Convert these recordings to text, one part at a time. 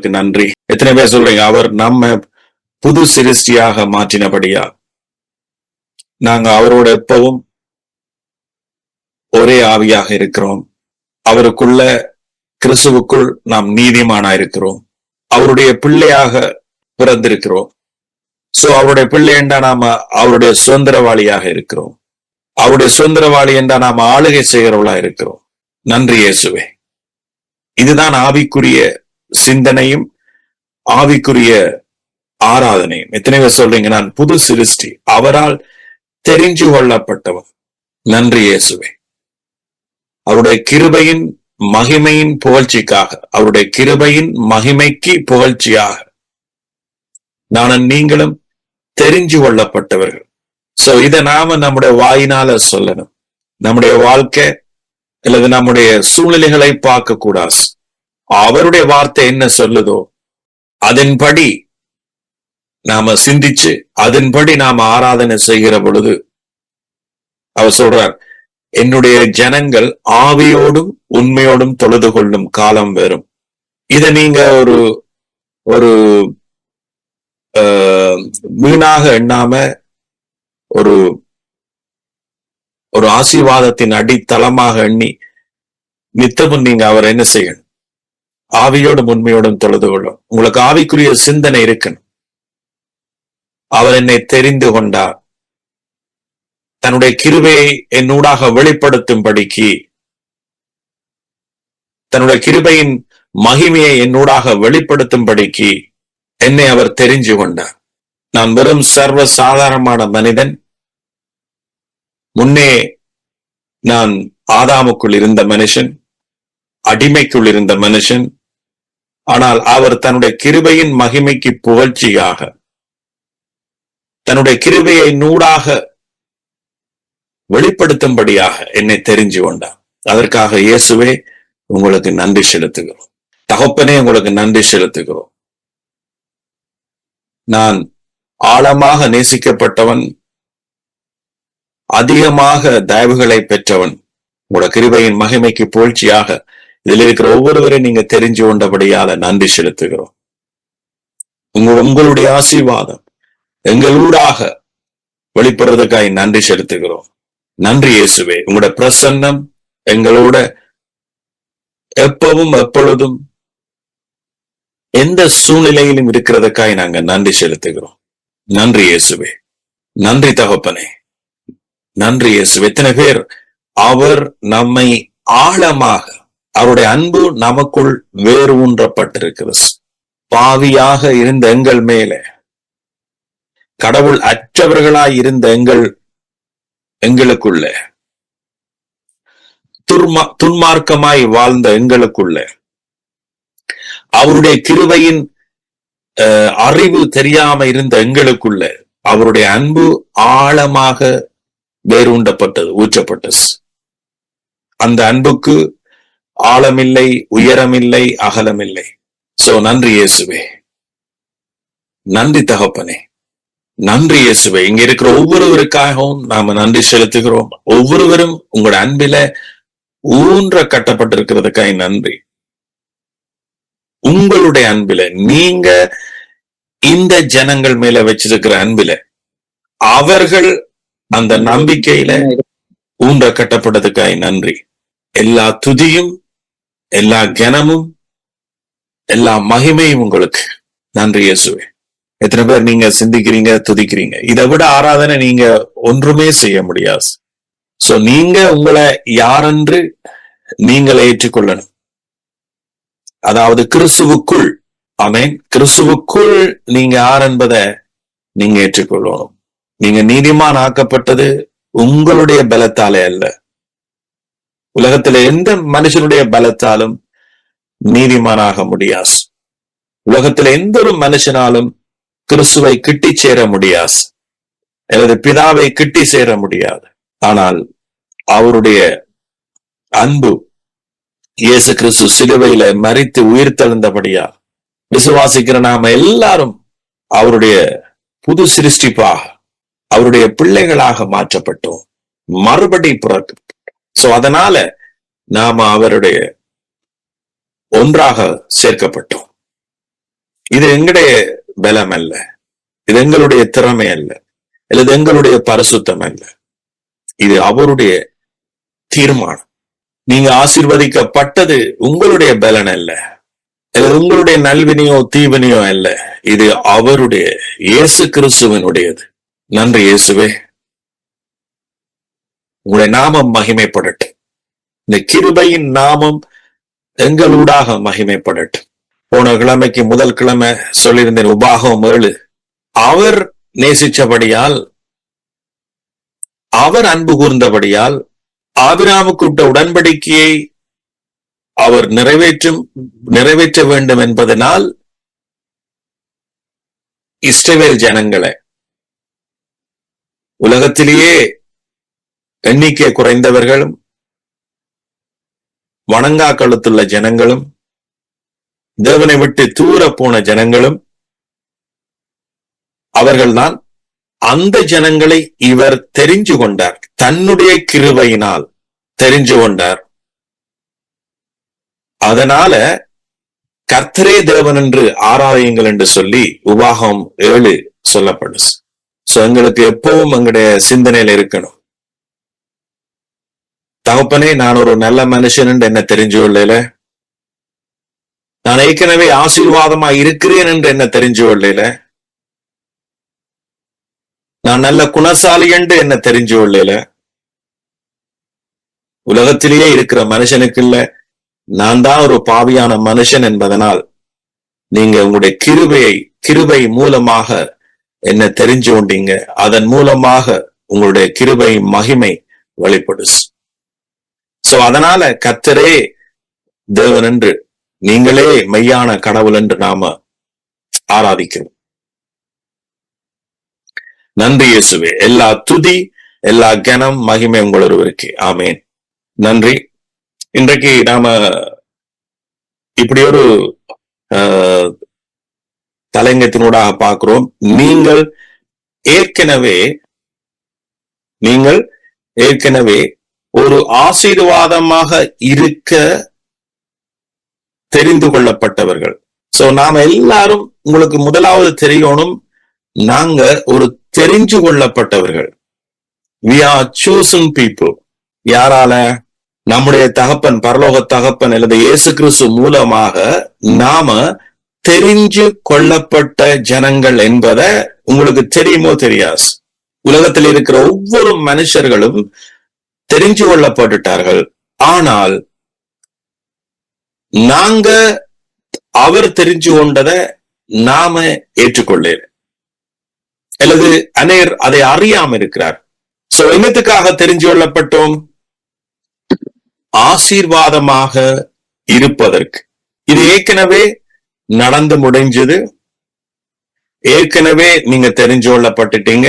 உங்களுக்கு நன்றி. எத்தனை பேர் சொல்றீங்க அவர் நம்ம புது சிருஷ்டியாக மாற்றினபடியா நாங்க அவரோட எப்பவும் ஒரே ஆவியாக இருக்கிறோம். அவருக்குள்ள கிறிஸ்துவுக்குள் நாம் நீதிமானா இருக்கிறோம். அவருடைய பிள்ளையாக பிறந்திருக்கிறோம். சோ அவருடைய பிள்ளை என்றா நாம அவருடைய சுதந்திரவாளியாக இருக்கிறோம். அவருடைய சுதந்திரவாளி என்றா நாம ஆளுகை செய்கிறவளா இருக்கிறோம். நன்றி இயேசுவே. இதுதான் ஆவிக்குரிய சிந்தனையும் ஆவிக்குரிய ஆராதனையும். எத்தனை பேர் சொல்றீங்க நான் புது சிருஷ்டி, அவரால் தெரிஞ்சு கொள்ளப்பட்டவன். நன்றி இயேசுவே. அவருடைய கிருபையின் மகிமையின் புகழ்ச்சிக்காக, அவருடைய கிருபையின் மகிமைக்கு புகழ்ச்சியாக நானும் நீங்களும் தெரிஞ்சு கொள்ளப்பட்டவர்கள். சோ இதை நாம நம்முடைய வாயினால சொல்லணும். நம்முடைய வாழ்க்கை அல்லது நம்முடைய சூழ்நிலைகளை பார்க்க கூடாது. அவருடைய வார்த்தை என்ன சொல்லுதோ அதன்படி நாம சிந்திச்சு அதன்படி நாம ஆராதனை செய்கிற பொழுது அவர் சொல்றார், என்னுடைய ஜனங்கள் ஆவியோடும் உண்மையோடும் தொழுது கொள்ளும் காலம் வரும். இத நீங்க ஒரு வீணாக எண்ணாம ஒரு ஆசீர்வாதத்தின் அடித்தளமாக எண்ணி நித்தமும் நீங்க அவர் என்ன செய்யணும்? ஆவியோடும் உண்மையோடும் தொழுது கொள்ளும். உங்களுக்கு ஆவிக்குரிய சிந்தனை இருக்கணும். அவர் என்னை தெரிந்து கொண்டார், தன்னுடைய கிருபையை என்னூடாக வெளிப்படுத்தும்படிக்கு, தன்னுடைய கிருபையின் மகிமையை என்னூடாக வெளிப்படுத்தும்படிக்கு என்னை அவர் தெரிஞ்சு கொண்டார். நான் வெறும் சர்வ சாதாரணமான மனிதன். முன்னே நான் ஆதாமுக்குள் இருந்த மனுஷன், அடிமைக்குள் இருந்த மனுஷன். ஆனால் அவர் தன்னுடைய கிருபையின் மகிமைக்கு புகழ்ச்சியாக தன்னுடைய கிருபையை நூடாக வெளிப்படுத்தும்படியாக என்னை தெரிஞ்சு கொண்டார். அதற்காக இயேசுவே உங்களுக்கு நன்றி செலுத்துகிறோம். தகப்பனே உங்களுக்கு நன்றி செலுத்துகிறோம். நான் ஆழமாக நேசிக்கப்பட்டவன், அதிகமாக தயவுகளை பெற்றவன். உங்களோட கிருபையின் மகிமைக்கு புகழ்ச்சியாக இதில் இருக்கிற ஒவ்வொருவரையும் நீங்க தெரிஞ்சு கொண்டபடியால நன்றி செலுத்துகிறோம். உங்களுடைய ஆசீர்வாதம் எங்களூடாக வெளிப்படுறதுக்காக நன்றி செலுத்துகிறோம். நன்றி இயேசுவே. உங்களோட பிரசன்னம் எங்களோட எப்பவும் எப்பொழுதும் எந்த சூழ்நிலையிலும் இருக்கிறதுக்காக நாங்க நன்றி செலுத்துகிறோம். நன்றி இயேசுவே. நன்றி தகப்பனே. நன்றி இயேசுவே. எத்தனை பேர் அவர் நம்மை ஆழமாக, அவருடைய அன்பு நமக்குள் வேறு ஊன்றப்பட்டிருக்கிறது. பாவியாக இருந்த எங்கள் மேலே, கடவுள் அற்றவர்களாய் இருந்த எங்களுக்குள்ள, துன்மார்க்கமாய் வாழ்ந்த எங்களுக்குள்ள, அவருடைய கிருபையின் அறிவு தெரியாம இருந்த எங்களுக்குள்ள அவருடைய அன்பு ஆழமாக வேரூண்டப்பட்டது, ஊற்றப்பட்டது. அந்த அன்புக்கு ஆழமில்லை, உயரமில்லை, அகலமில்லை. சோ நன்றி இயேசுவே. நன்றி தகப்பனே. நன்றி இயேசுவே. இங்க இருக்கிற ஒவ்வொருவருக்காகவும் நாம நன்றி செலுத்துகிறோம். ஒவ்வொருவரும் உங்களோட அன்பில ஊன்ற கட்டப்பட்டிருக்கிறதுக்காக நன்றி. உங்களுடைய அன்பில, நீங்க இந்த ஜனங்கள் மேல வச்சிருக்கிற அன்பில அவர்கள் அந்த நம்பிக்கையில ஊன்ற கட்டப்பட்டதுக்காக நன்றி. எல்லா துதியும், எல்லா கனமும், எல்லா மகிமையும் உங்களுக்கு. நன்றி இயேசுவே. எத்தனை பேர் நீங்க சிந்திக்கிறீங்க, துதிக்கிறீங்க? இதை விட ஆராதனை நீங்க ஒன்றுமே செய்ய முடியாது. சோ நீங்க உங்களை யாரென்று நீங்களை ஏற்றுக்கொள்ளணும். அதாவது கிறிஸ்துவுக்குள், ஆமென், கிறிஸ்துவுக்குள் நீங்க யார் என்பதை நீங்க ஏற்றுக்கொள்ளணும். நீங்க நீதிமான் ஆக்கப்பட்டது உங்களுடைய பலத்தாலே அல்ல. உலகத்துல எந்த மனுஷனுடைய பலத்தாலும் நீதிமானாக முடியாது. உலகத்துல எந்த ஒரு மனுஷனாலும் கிறிஸ்துவை கிட்டி சேர முடியாது, அல்லது பிதாவை கிட்டி சேர முடியாது. ஆனால் அவருடைய அன்பு, இயேசு கிறிஸ்து சிலுவையில மரித்து உயிர் தெழுந்தபடியா விசுவாசிக்கிற நாம எல்லாரும் அவருடைய புது சிருஷ்டிப்பாக, அவருடைய பிள்ளைகளாக மாற்றப்பட்டோம், மறுபடி பிறகு. சோ அதனால நாம அவருடைய ஒன்றாக சேர்க்கப்பட்டோம். இது எங்களுடைய பலம் அல்ல, இது எங்களுடைய திறமை அல்ல, அல்லது எங்களுடைய பரிசுத்தம் அல்ல. இது அவருடைய தீர்மானம். நீங்க ஆசீர்வதிக்கப்பட்டது உங்களுடைய பலன் அல்ல, அல்லது உங்களுடைய நல்வினையோ தீவினையோ அல்ல. இது அவருடைய, இயேசு கிறிஸ்துவனுடையது. நன்றி இயேசுவே, உங்களுடைய நாமம் மகிமைப்படட்டும். இந்த கிருபையின் நாமம் எங்களூடாக மகிமைப்படட்டும். போன கிழமைக்கு முதல் கிழமை சொல்லியிருந்தேன், உபாகம் 7. அவர் நேசிச்சபடியால், அவர் அன்பு கூர்ந்தபடியால், ஆபிரகாமுக்கு உடன்படிக்கையை அவர் நிறைவேற்ற வேண்டும் என்பதனால் இஸ்ரவேல் ஜனங்களை, உலகத்திலேயே எண்ணிக்கை குறைந்தவர்களும் வணங்கா கழுத்துள்ள ஜனங்களும் தேவனை விட்டு தூர போன ஜனங்களும் அவர்கள்தான். அந்த ஜனங்களை இவர் தெரிஞ்சு கொண்டார், தன்னுடைய கிருபையினால் தெரிஞ்சு கொண்டார். அதனால கர்த்தரே தேவன் என்று ஆராயுங்கள் என்று சொல்லி உபாகம் 7 சொல்லப்படுது. சோ எங்களுக்கு எப்பவும் எங்களுடைய சிந்தனையில இருக்கணும், தகப்பனே நான் ஒரு நல்ல மனுஷன் என்று என்ன தெரிஞ்சு கொள்ளல, நான் ஏற்கனவே ஆசீர்வாதமா இருக்கிறேன் என்று என்ன தெரிஞ்சு கொள்ளல, நான் நல்ல குணசாலி என்று என்ன தெரிஞ்சு கொள்ளல. உலகத்திலேயே இருக்கிற மனுஷனுக்கு இல்ல, நான் தான் ஒரு பாவியான மனுஷன் என்பதனால் நீங்க உங்களுடைய கிருபை மூலமாக என்ன தெரிஞ்சு கொண்டீங்க. அதன் மூலமாக உங்களுடைய கிருபை மகிமை வெளிப்படுது. சோ அதனால கர்த்தரே தேவன் என்று, நீங்களே மெய்யான கடவுள் என்று நாம ஆராதிக்கிறோம். நன்றி இயேசுவே. எல்லா துதி, எல்லா கனம், மகிமை உங்கள் ஒருவருக்கு. ஆமேன். நன்றி. இன்றைக்கு நாம இப்படி ஒரு தலைங்கத்தினூடாக பார்க்கிறோம். நீங்கள் ஏற்கனவே ஒரு ஆசீர்வாதமாக இருக்க தெரிந்து கொள்ளப்பட்டவர்கள். சோ நாம எல்லாரும், உங்களுக்கு முதலாவது தெரியணும், நாங்க ஒரு தெரிஞ்சு கொள்ளப்பட்டவர்கள். we are chosen people. யாரால? நம்முடைய தகப்பன், பரலோக தகப்பன் அல்லது இயேசு கிறிஸ்து மூலமாக நாம தெரிஞ்சு கொள்ளப்பட்ட ஜனங்கள் என்பதை உங்களுக்கு தெரியுமோ தெரியாது. உலகத்தில் இருக்கிற ஒவ்வொரு மனுஷர்களும் தெரிஞ்சு கொள்ளப்பட்டுட்டார்கள். ஆனால் நாங்க அவர் தெரிஞ்சு கொண்டதை நாம ஏற்றுக்கொள்ள, அல்லது அநேர் அதை அறியாம இருக்கிறார். சோ என்னத்துக்காக தெரிஞ்சு கொள்ளப்பட்டோம்? ஆசீர்வாதமாக இருப்பதற்கு. இது ஏற்கனவே நடந்து முடிஞ்சது, ஏற்கனவே நீங்க தெரிஞ்சு கொள்ளப்பட்டுட்டீங்க,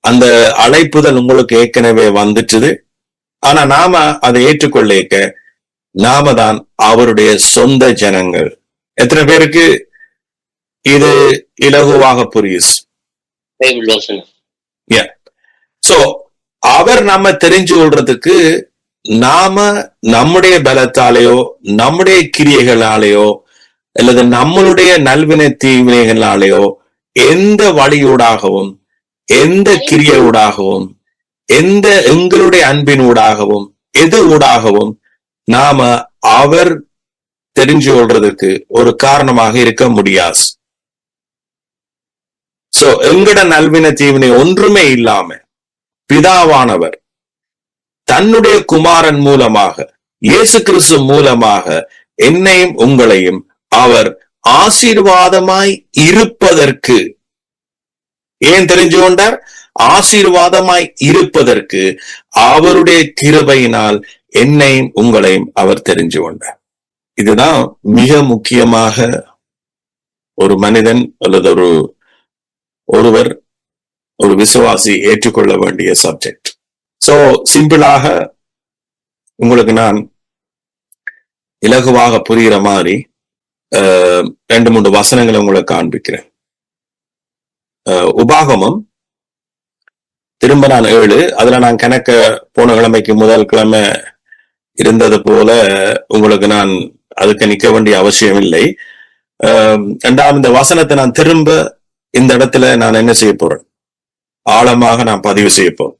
அந்த அழைப்புதல் உங்களுக்கு ஏற்கனவே வந்துட்டுது. ஆனா நாம அதை ஏற்றுக்கொள்ள, நாம தான் அவருடைய சொந்த ஜனங்கள். எத்தனை பேருக்கு இது இலகுவாக புரியுது? சோ அவர் நாம தெரிஞ்சு கொள்றதுக்கு நாம நம்முடைய பலத்தாலேயோ நம்முடைய கிரியைகளாலேயோ அல்லது நம்மளுடைய நல்வினை தீவினைகளாலேயோ எந்த வழியூடாகவும் எந்த கிரியையூடாகவும் எங்களுடைய அன்பினூடாகவும் எது ஊடாகவும் நாம அவர் தெரிஞ்சு கொள்றதுக்கு ஒரு காரணமாக இருக்க முடியாது. சோ எங்கட நல்வினை தீவினை ஒன்றுமே இல்லாம பிதாவானவர் தன்னுடைய குமாரன் மூலமாக, இயேசு கிறிஸ்து மூலமாக என்னையும் உங்களையும் அவர் ஆசீர்வாதமாய் இருப்பதற்கு ஏன் தெரிஞ்சு கொண்டார்? ஆசீர்வாதமாய் இருப்பதற்கு அவருடைய கிருபையினால் என்னையும் உங்களையும் அவர் தெரிஞ்சு கொண்டார். இதுதான் மிக முக்கியமாக ஒரு மனிதன் அல்லது ஒருவர், ஒரு விசுவாசி ஏற்றுக்கொள்ள வேண்டிய சப்ஜெக்ட். சோ சிம்பிளாக உங்களுக்கு நான் இலகுவாக புரிகிற மாதிரி 2-3 வசனங்களை உங்களுக்கு காண்பிக்கிறேன். உபாகமம் திரும்ப நான் 7, அதுல நான் கணக்க போன கிழமைக்கு முதல் கிழமை இருந்தது போல உங்களுக்கு நான் அதுக்கு நிக்க வேண்டிய அவசியம் இல்லை. இந்த வசனத்தை நான் திரும்ப இந்த இடத்துல நான் என்ன செய்ய போறேன், ஆழமாக நான் பதிவு செய்ய போறேன்.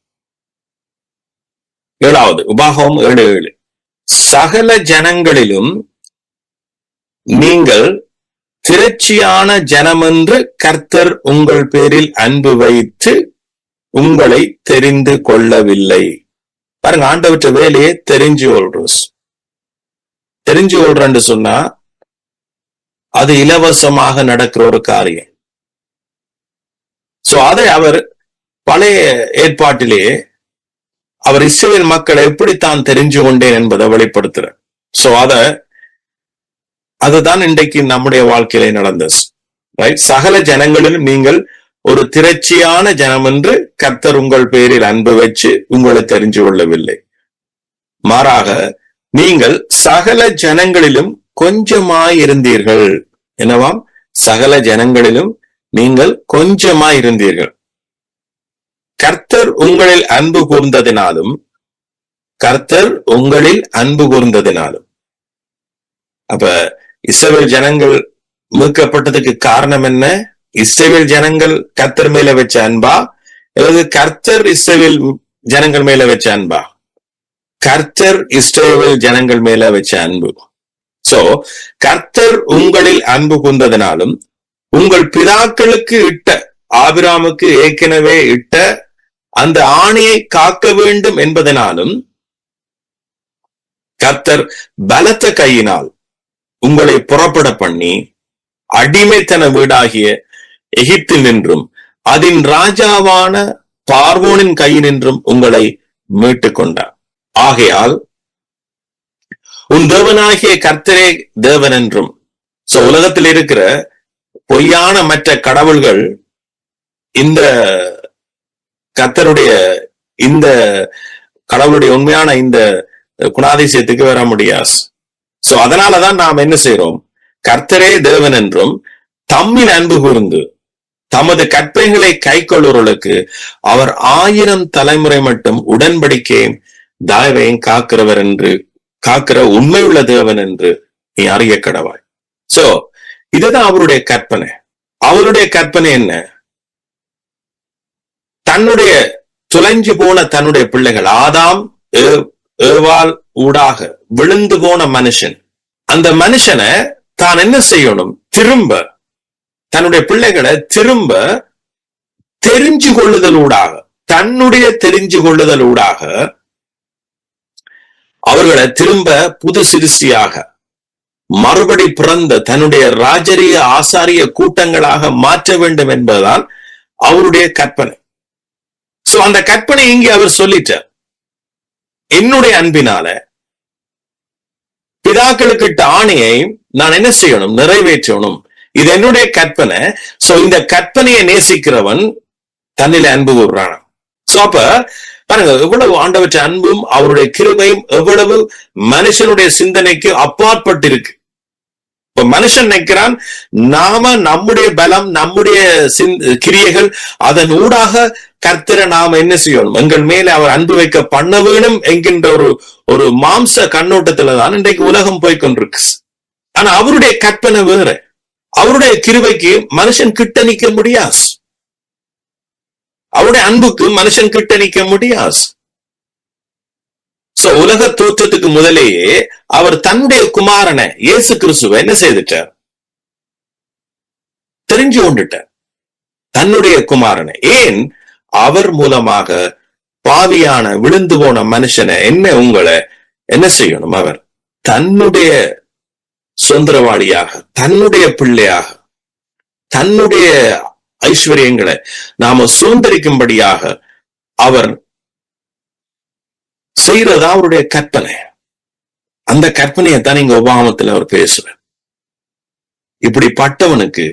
7வது உபாகமம் 7:7, சகல ஜனங்களிலும் நீங்கள் திரட்சியான ஜனமென்று கர்த்தர் உங்கள் பேரில் அன்பு வைத்து உங்களை தெரிந்து கொள்ளவில்லை. பாருங்க, ஆண்டவற்ற வேலையே தெரிஞ்சு கொள்றன்னு சொன்னா அது இலவசமாக நடக்கிற ஒரு காரியம். சோ அதை அவர் பழைய ஏற்பாட்டிலேயே அவர் இஸ்ரவேல் மக்களை எப்படித்தான் தெரிஞ்சு கொண்டேன் என்பதை வெளிப்படுத்துறார். சோ அதுதான் இன்றைக்கு நம்முடைய வாழ்க்கையில நடந்தது. ரைட், சகல ஜனங்களிலும் நீங்கள் ஒரு திரட்சியான ஜனம் என்று கர்த்தர் உங்கள் பேரில் அன்பு வச்சு உங்களை தெரிஞ்சு கொள்ளவில்லை, மாறாக நீங்கள் சகல ஜனங்களிலும் கொஞ்சமாயிருந்தீர்கள். என்னவாம்? சகல ஜனங்களிலும் நீங்கள் கொஞ்சமாயிருந்தீர்கள். கர்த்தர் உங்களில் அன்பு கூர்ந்ததினாலும் அப்ப இஸ்ரவேல் ஜனங்கள் மீட்கப்பட்டதுக்கு காரணம் என்ன? இஸ்ரவேல் ஜனங்கள் கர்த்தர் மேல வச்ச அன்பா, அல்லது கர்த்தர் இஸ்ரவேல் ஜனங்கள் மேல வச்ச அன்பா? கர்த்தர் இஸ்ரவேல் ஜனங்கள் மேல வச்ச அன்பு. சோ கர்த்தர் உங்களில் அன்பு கூர்ந்ததினாலும் உங்கள் பிதாக்களுக்கு இட்ட, ஆபிராமுக்கு ஏற்கனவே இட்ட அந்த ஆணையை காக்க வேண்டும் என்பதனாலும் கர்த்தர் பலத்த கையினால் உங்களை புறப்பட பண்ணி அடிமைத்தன வீடாகிய எகிப்தில் நின்றும் அதன் ராஜாவான பார்வோனின் கையினின்றும் உங்களை மீட்டுக் கொண்டார். ஆகையால் உன் தேவனாகிய கர்த்தரே தேவன் என்றும். சோ உலகத்தில் இருக்கிற பொய்யான மற்ற கடவுள்கள் இந்த கர்த்தருடைய, இந்த கடவுளுடைய உண்மையான இந்த குணாதிசயத்துக்கு வர முடியாது. சோ அதனாலதான் நாம் என்ன செய்யறோம்? கர்த்தரே தேவன் என்றும் தம்மில் அன்பு கூர்ந்து தமது கற்பனைகளை கை கொள்ளுவர்களுக்கு அவர் 1000 தலைமுறை மட்டும் உடன்படிக்கையும் தயவையும் காக்கிறவர் என்று, காக்கிற உண்மையுள்ள தேவன் என்று நீ அறிய கடவாய். சோ இதுதான் அவருடைய கற்பனை. அவருடைய கற்பனை என்ன? தன்னுடைய துளைஞ்சு போன தன்னுடைய பிள்ளைகள், ஆதாம் ஏவாள் ஊடாக விழுந்து போன மனுஷன், அந்த மனுஷனை தான் என்ன செய்யணும்? திரும்ப தன்னுடைய பிள்ளைகளை திரும்ப தெரிஞ்சு கொள்ளுதலூடாக, தன்னுடைய தெரிஞ்சு கொள்ளுதலூடாக அவர்களை திரும்ப புது சிருஷ்டியாக மறுபடி பிறந்த தன்னுடைய ராஜரிய ஆசாரிய கூட்டங்களாக மாற்ற வேண்டும் என்பதுதான் அவருடைய கற்பனை. சோ அந்த கற்பனை இங்கே அவர் சொல்லிட்டார். என்னுடைய அன்பினால பிதாக்களுக்கு இட்ட ஆணையை நான் என்ன செய்யணும்? நிறைவேற்றணும். இது என்னுடைய கற்பனை. சோ இந்த கற்பனையை நேசிக்கிறவன் தன்னில அன்பு கூறுறான். சோ அப்ப பாருங்க, எவ்வளவு ஆண்டவற்ற அன்பும் அவருடைய கிருபையும் எவ்வளவு மனுஷனுடைய சிந்தனைக்கு அப்பாற்பட்டிருக்கு. இப்ப மனுஷன் நினைக்கிறான் நாம நம்முடைய பலம், நம்முடைய கிரியைகள், அதன் ஊடாக கர்த்தரை நாம என்ன செய்யணும்? எங்கள் மேல அவர் அன்பு வைக்க பண்ண வேணும் என்கின்ற ஒரு மாம்ச கண்ணோட்டத்துலதான் இன்றைக்கு உலகம் போய்கொண்டிருக்கு. ஆனா அவருடைய கற்பனை வேற. அவருடைய கிருபைக்கு மனுஷன் கிட்ட நிக்க முடியாது. அவருடைய அன்புக்கு மனுஷன் கிட்ட நிக்க முடியாது. சோ உலக தோற்றத்துக்கு முதலேயே அவர் தன்னுடைய குமாரனை இயேசு கிறிஸ்துவை என்ன செய்துட்டார்? தெரிஞ்சு கொண்டுட்டார். தன்னுடைய குமாரனை. ஏன்? அவர் மூலமாக பாவியான விழுந்து போன மனுஷனை, உங்களை என்ன செய்யணும்? அவர் தன்னுடைய சுதந்திரவாளியாக, தன்னுடைய பிள்ளையாக, தன்னுடைய ஐஸ்வர்யங்களை நாம சுதந்திரிக்கும்படியாக அவர் செய்யறதா அவருடைய கற்பனை. அந்த கற்பனையை தான் இங்க உபாகமத்தில் அவர் பேசுறார். இப்படிப்பட்டவனுக்கு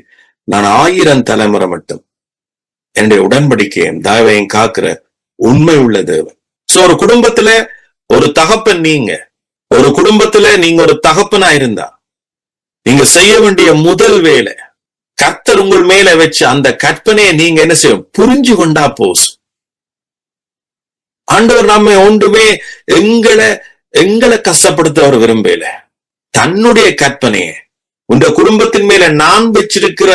நான் 1000 தலைமுறை மட்டும் என்னுடைய உடன்படிக்கையும் தயவையும் காக்கிற உண்மை உள்ள தேவன். சோ ஒரு குடும்பத்துல ஒரு தகப்பன், ஒரு குடும்பத்துல நீங்க ஒரு தகப்பனா இருந்தா நீங்க செய்ய வேண்டிய முதல் வேலை, கர்த்தர் உங்கள் மேல வச்சு அந்த கற்பனையை நீங்க என்ன செய்யும்? புரிஞ்சு கொண்டா போஸ். ஆண்டவர் நம்ம ஒன்றுமே எங்களை கஷ்டப்படுத்த அவர் விரும்பல. தன்னுடைய கற்பனையை உன் குடும்பத்தின் மேல நான் வச்சிருக்கிற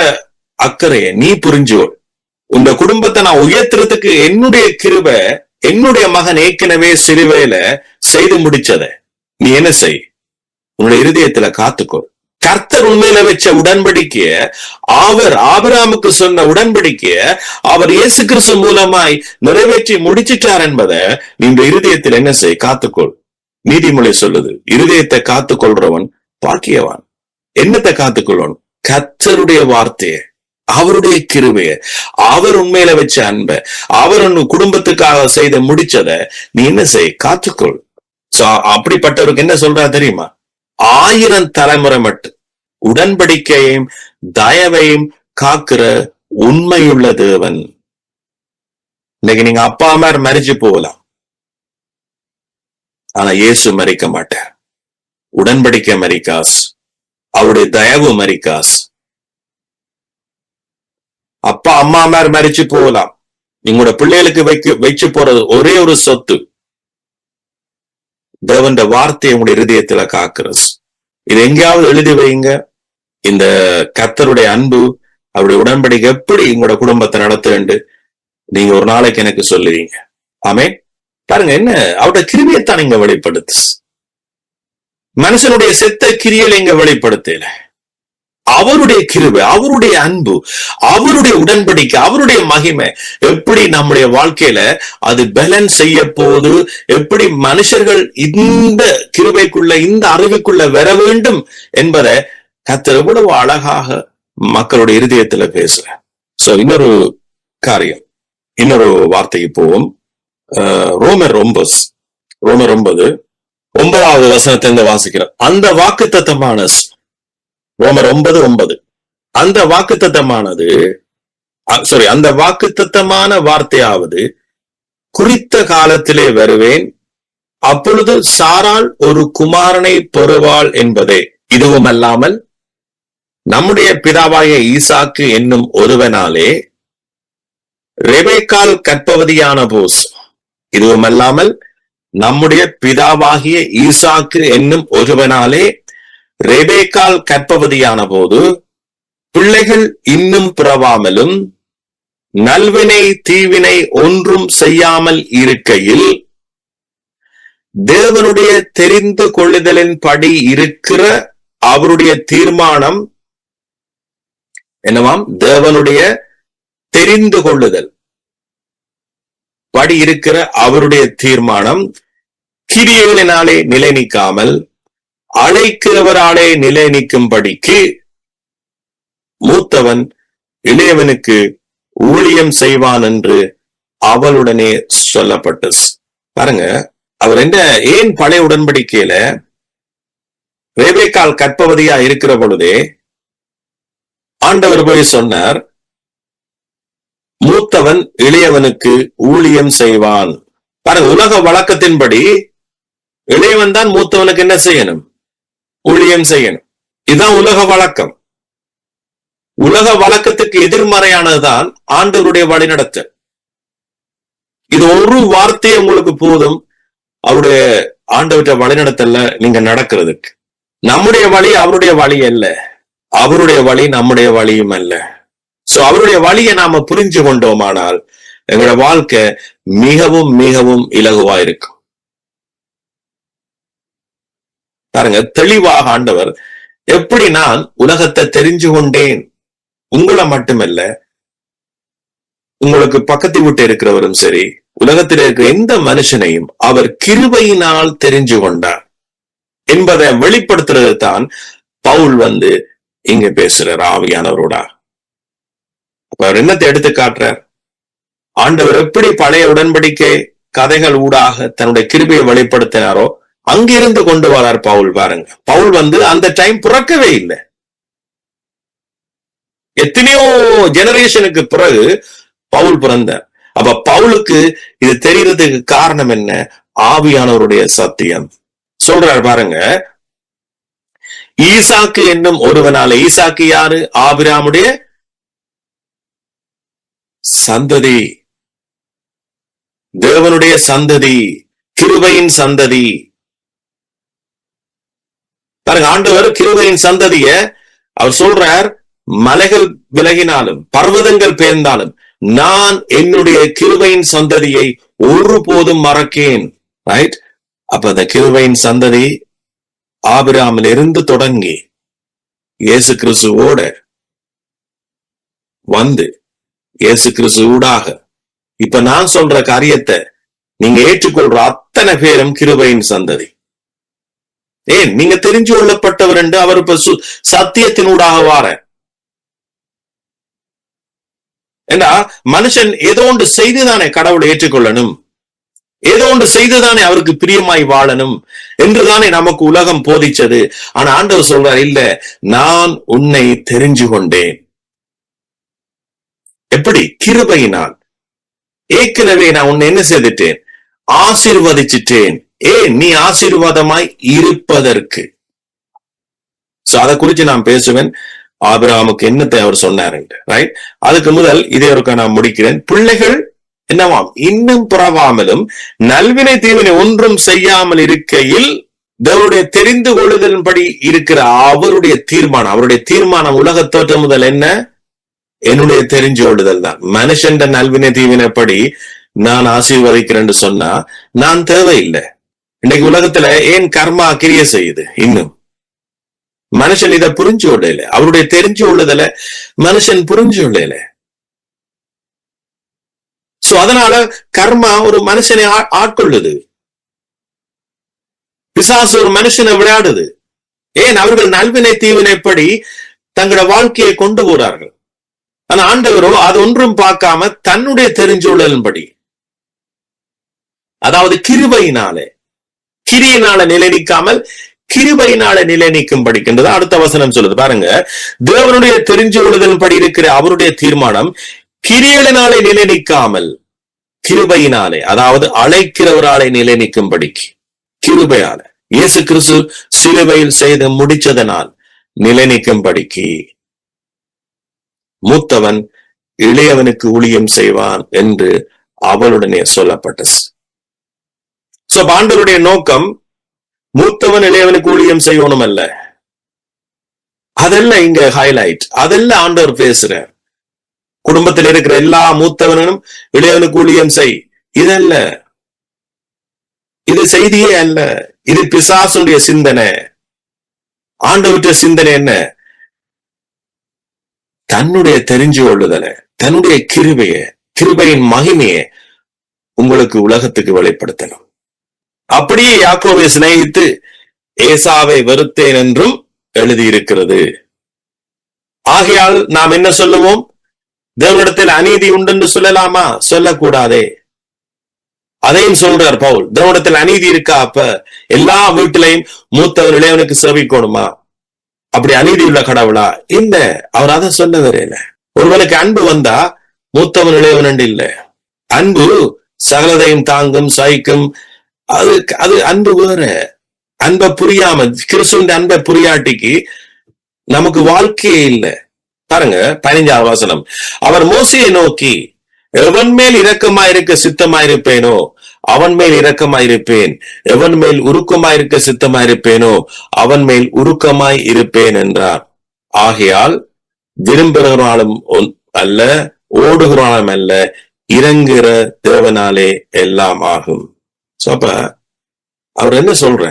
அக்கறையை நீ புரிஞ்சோ. உன் குடும்பத்தை நான் உயர்த்துறதுக்கு என்னுடைய கிருபை, என்னுடைய மகன் ஏற்கனவே சிறுவேல செய்து முடிச்சத நீ என்ன செய், உன்னுடைய இருதயத்துல காத்துக்கோ. கர்த்தர் உண்மையில வச்ச உடன்படிக்கைய, அவர் ஆபிரகாமுக்கு சொன்ன உடன்படிக்கைய அவர் இயேசு கிறிஸ்து மூலமாய் நிறைவேற்றி முடிச்சிட்டார் என்பதை நீ இந்த இருதயத்தில் என்ன செய், காத்துக்கொள். நீதிமொழி சொல்லுது, இருதயத்தை காத்துக்கொள்றவன் பாக்கியவான். என்னத்தை காத்துக்கொள்ளணும்? கர்த்தருடைய வார்த்தைய, அவருடைய கிருபைய, அவர் உண்மையில வச்ச அன்ப, அவர் உன் குடும்பத்துக்காக செய்த முடிச்சத நீ என்ன செய், காத்துக்கொள். சோ அப்படிப்பட்டவருக்கு என்ன சொல்றா தெரியுமா? 1000 தலைமுறை மட்டும் உடன்படிக்கையையும் தயவையும் காக்கிற உண்மையுள்ள தேவன். இன்னைக்கு நீங்க அப்பா அம்மா மறிச்சு போகலாம், ஆனா இயேசு மறிக்க மாட்டார். உடன்படிக்கை மறிக்காஸ், அவருடைய தயவு மறிக்காஸ். அப்பா அம்மா மேல மறிச்சு போகலாம், நீங்களோட பிள்ளைகளுக்கு வச்சு போறது ஒரே ஒரு சொத்து, தேவன் வார்த்தையை உங்களுடைய இருதயத்துல காக்குறது. இது எங்கேயாவது எழுதி வைங்க. இந்த கர்த்தருடைய அன்பு, அவருடைய உடன்படிக்கை எப்படி உங்களோட குடும்பத்தை நடத்துண்டு நீங்க ஒரு நாளைக்கு எனக்கு சொல்லுவீங்க. ஆமே. பாருங்க, என்ன அவருடைய கிருபையைத்தான் நீங்க வெளிப்படுத்து. மனுஷனுடைய செத்த கிரியலை இங்க வெளிப்படுத்தல. அவருடைய கிருபை, அவருடைய அன்பு, அவருடைய உடன்படிக்கை, அவருடைய மகிமை எப்படி நம்முடைய வாழ்க்கையில அது பேலன்ஸ் செய்ய போது, எப்படி மனுஷர்கள் இந்த கிருபைக்குள்ள, இந்த அறிவுக்குள்ள வர வேண்டும் என்பதை கர்த்தர் எவ்வளவு அழகாக மக்களுடைய இருதயத்துல பேசுற. சோ இன்னொரு காரியம், இன்னொரு வார்த்தைக்கு போவோம். ரோமர் 9 9வது வசனத்தை வாசிக்கிறோம். அந்த வாக்குத்தத்தமான ரோமர் 9:9 அந்த வாக்குத்தத்தமானது, அந்த வாக்குத்தத்தமான வார்த்தையாவது, குறித்த காலத்திலே வருவேன், அப்பொழுது சாராள் ஒரு குமாரனை பெறுவாள் என்பதே. இதுவும் அல்லாமல் நம்முடைய பிதாவாகிய ஈசாக்கு என்னும் ஒருவனாலே ரெபெக்காள் கர்ப்பவதியான போது, இதுவும் அல்லாமல் நம்முடைய பிதாவாகிய ஈசாக்கு என்னும் ஒருவனாலே ரெபெக்காள் கர்ப்பவதியான போது பிள்ளைகள் இன்னும் பிறவாமலும் நல்வினை தீவினை ஒன்றும் செய்யாமல் இருக்கையில் தேவனுடைய தெரிந்து கொள்ளுதலின் படி இருக்கிற அவருடைய தீர்மானம் என்னவாம்? தேவனுடைய தெரிந்து கொள்ளுதல் படி இருக்கிற அவருடைய தீர்மானம் கிரியைகளினாலே நிலை நிற்காமல் அழைக்கிறவராலே நிலை நிற்கும்படிக்கு மூத்தவன் இளையவனுக்கு ஊழியம் செய்வான் என்று அவளுடனே சொல்லப்பட்டது. பாருங்க, அவர் என்ன ஏன் பழைய உடன்படிக்கையில ரெபெக்காள் கர்ப்பவதியா இருக்கிற பொழுதே ஆண்டவர் போய் சொன்னார், மூத்தவன் இளையவனுக்கு ஊழியம் செய்வான். பாருங்க, உலக வழக்கத்தின்படி இளையவன் தான் மூத்தவனுக்கு என்ன செய்யணும்? ஊழியம் செய்யணும். இதுதான் உலக வழக்கம். உலக வழக்கத்துக்கு எதிர்மறையானதுதான் ஆண்டவருடைய வழிநடத்தல். இது ஒரு வார்த்தையை உங்களுக்கு போதும் அவருடைய ஆண்டவற்ற வழிநடத்தல்ல நீங்க நடக்கிறதுக்கு. நம்முடைய வழி அவருடைய வழி அல்ல, அவருடைய வழி நம்முடைய வழியும் அல்ல. சோ அவருடைய வழியை நாம புரிஞ்சு கொண்டோமானால் எங்களோட வாழ்க்கை மிகவும் மிகவும் இலகுவா இருக்கும். பாருங்க, தெளிவாக ஆண்டவர் எப்படி நான் உலகத்தை தெரிஞ்சு கொண்டேன், உங்களை மட்டுமல்ல, உங்களுக்கு பக்கத்து வீட்டு இருக்கிறவரும் சரி, உலகத்தில் இருக்கிற எந்த மனுஷனையும் அவர் கிருபையினால் தெரிஞ்சு கொண்டார் என்பதை வெளிப்படுத்துறது தான் பவுல் இங்க பேசுறார் ஆவியானவரோட. அப்ப அவர் என்னத்தை எடுத்து காட்டுறார்? ஆண்டவர் எப்படி பழைய உடன்படிக்கை கதைகள் ஊடாக தன்னுடைய கிருபையை வெளிப்படுத்தினாரோ அங்கிருந்து கொண்டு வரார் பவுல். பாருங்க, பவுல் அந்த டைம் பிறக்கவே இல்லை. எத்தனையோ ஜெனரேஷனுக்கு பிறகு பவுல் பிறந்தார். அப்ப பவுலுக்கு இது தெரியறதுக்கு காரணம் என்ன? ஆவியானவருடைய சத்தியம். சொல்றார் பாருங்க, ஈசாக்கு என்னும் ஒருவனால, ஈசாக்கு யாரு? ஆபிரகாமுடைய சந்ததி, தேவனுடைய சந்ததி, கிருபையின் சந்ததி. பாருங்க, ஆண்டவர் கிருபையின் சந்ததிய அவர் சொல்றார், மலைகள் விலகினாலும் பர்வதங்கள் பெயர்ந்தாலும் நான் என்னுடைய கிருபையின் சந்ததியை ஒருபோதும் மறக்கேன். ரைட்? அப்ப அந்த கிருபையின் சந்ததி ஆபிரகாமில் இருந்து தொடங்கி இயேசு கிறிஸ்துவோட வந்து இயேசு கிறிஸ்து ஊடாக இப்ப நான் சொல்ற காரியத்தை நீங்க ஏற்றுக்கொள்ற அத்தனை பேரும் கிருபையின் சந்ததி. ஏன்? நீங்க தெரிஞ்சு கொள்ளப்பட்டவர் என்று அவர் இப்ப சத்தியத்தினூடாக வார. ஏன்னா மனுஷன் ஏதோ ஒன்று செய்துதானே கடவுளை ஏற்றுக்கொள்ளணும், ஏதோ ஒன்று செய்துதானே அவருக்கு பிரியமாய் வாழணும் என்றுதானே நமக்கு உலகம் போதிச்சது. ஆனா ஆண்டவர் சொல்றார், இல்ல, நான் உன்னை தெரிஞ்சு கொண்டேன். எப்படி? கிருபையினால். ஏற்கனவே நான் உன்னை என்ன செய்துட்டேன்? ஆசீர்வதிச்சிட்டேன். ஏன்? நீ ஆசீர்வாதமாய் இருப்பதற்கு. அதை குறித்து நான் பேசுவேன். ஆபிரகாமுக்கு என்னத்தை அவர் சொன்னார் என்று. ரைட்? அதுக்கு முதல் இதை ஒருக்க நான் முடிக்கிறேன். பிள்ளைகள் என்னவாம்? இன்னும் பிறவாமலும் நல்வினை தீவினை ஒன்றும் செய்யாமல் இருக்கையில் தேவனுடைய தெரிந்து கொள்ளுதலின்படி இருக்கிற அவருடைய தீர்மானம் உலக தோற்றம் முதல் என்ன? என்னுடைய தெரிஞ்சு கொள்ளுதல் தான். மனுஷன் நல்வினை தீவினைப்படி நான் ஆசீர்வதிக்கிறேன்னு சொன்னா நான் தேவையில்லை. இன்னைக்கு உலகத்துல ஏன் கர்மா கிரிய செய்யுது? இன்னும் மனுஷன் இதை புரிஞ்சு கொள்ளல. அவருடைய தெரிஞ்சு கொள்ளுதல மனுஷன் புரிஞ்சு கொள்ளல. சோ அதனால கர்மா ஒரு மனுஷனை ஆட்கொள்ளுது. பிசாசு ஒரு மனுஷனை விளையாடுது. ஏன்? அவர்கள் நல்வினை தீவினைப்படி தங்களோட வாழ்க்கையை கொண்டு போறார்கள். ஆனா ஆண்டவரோ அது ஒன்றும் பார்க்காம தன்னுடைய தெரிஞ்சுள்ளன்படி, அதாவது கிருபையினாலே, கிரியினால நிலை நிற்காமல் கிருபையினால நிலை நிற்கும் படிக்கின்றது அடுத்த வசனம் சொல்லுது. பாருங்க, தேவனுடைய தெரிஞ்சு கொள்ளுதலின்படி இருக்கிற அவருடைய தீர்மானம் கிரியலினாலே நிலை நிற்காமல் கிருபையினாலே, அதாவது அழைக்கிறவராலே நிலை நிற்கும்படிக்கு, கிருபையால இயேசு கிறிஸ்து சிலுவையில் செய்து முடிச்சதனால் நிலை நிற்கும்படிக்கு மூத்தவன் இளையவனுக்கு ஊழியம் செய்வான் என்று அவளுடனே சொல்லப்பட்டது. சோ ஆண்டவருடைய நோக்கம் மூத்தவன் இளையவனுக்கு ஊழியம் செய்யணும் அல்ல. அதெல்லாம் இங்க ஹைலைட். அதெல்லாம் ஆண்டவர் பேசுற. குடும்பத்தில் இருக்கிற எல்லா மூத்தவனும் இளையவனுக்கு ஊழியம் செய், இதல்ல. இது செய்தியே அல்ல. இது பிசாசுடைய சிந்தனை. ஆண்டவருடைய சிந்தனை என்ன? தன்னுடைய தெரிஞ்சு கொள்ளுதல, தன்னுடைய கிருபையின் மகிமையை உங்களுக்கு உலகத்துக்கு வெளிப்படுத்தணும். அப்படியே யாக்கோபை சிநேகித்து ஏசாவை வெறுத்தேன் என்றும் எழுதியிருக்கிறது. ஆகையால் நாம் என்ன சொல்லுவோம்? தேவனிடத்தில் அநீதி உண்டு சொல்லலாமா? சொல்லக்கூடாதே. அதையும் சொல்றார் பவுல். தேவனிடத்தில் அநீதி இருக்கா? அப்ப எல்லா வீட்டிலையும் மூத்தவர் இளையவனுக்கு சேவிக்கணுமா? அப்படி அநீதி உள்ள கடவுளா? இல்ல, அவர் அதை சொல்ல வரையில. ஒருவனுக்கு அன்பு வந்தா மூத்தவன் இளையவன் இல்ல. அன்பு சகலதையும் தாங்கும், சகிக்கும். அது அன்பு வேற. அன்பை புரியாம, கிறிஸ்துவின் அன்பை புரியாட்டிக்கு நமக்கு வாழ்க்கையே இல்லை. பாருங்க 15ஆம் வசனம். அவர் மோசையை நோக்கி, எவன் மேல் இரக்கமாயிருக்க சித்தமாயிருப்பேனோ அவன் மேல் இரக்கமாயிருப்பேன், எவன் மேல் உருக்கமாயிருக்க சித்தமாயிருப்பேனோ அவன் மேல் உருக்கமாய் இருப்பேன் என்றார். ஆகையால் விரும்புகிறவனாலும் அல்ல, ஓடுகிறவனாலும் அல்ல, இறங்குகிற தேவனாலே எல்லாம் ஆகும். அப்ப அவர் என்ன சொல்ற?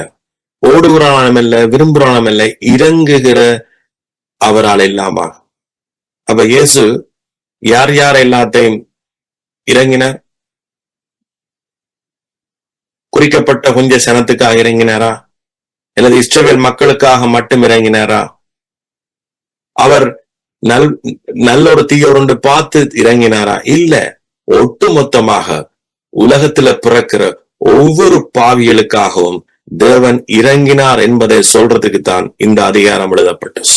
ஓடுகிறானும் அல்ல, விரும்புகிறானும் அல்ல, இறங்குகிற அவரால் எல்லாம் ஆகும். அப்ப இயேசு யார் யார் எல்லாத்தையும் இறங்கினார்? குறிக்கப்பட்ட கொஞ்ச சனத்துக்காக இறங்கினாரா? அல்லது இஸ்ரவேல் மக்களுக்காக மட்டும் இறங்கினாரா? அவர் நல்ல ஒரு தீயோடு பார்த்து இறங்கினாரா? இல்ல, ஒட்டுமொத்தமாக உலகத்துல பிறக்கிற ஒவ்வொரு பாவிகளுக்காகவும் தேவன் இறங்கினார் என்பதை சொல்றதுக்கு தான் இந்த அதிகாரம் எழுதப்பட்டது.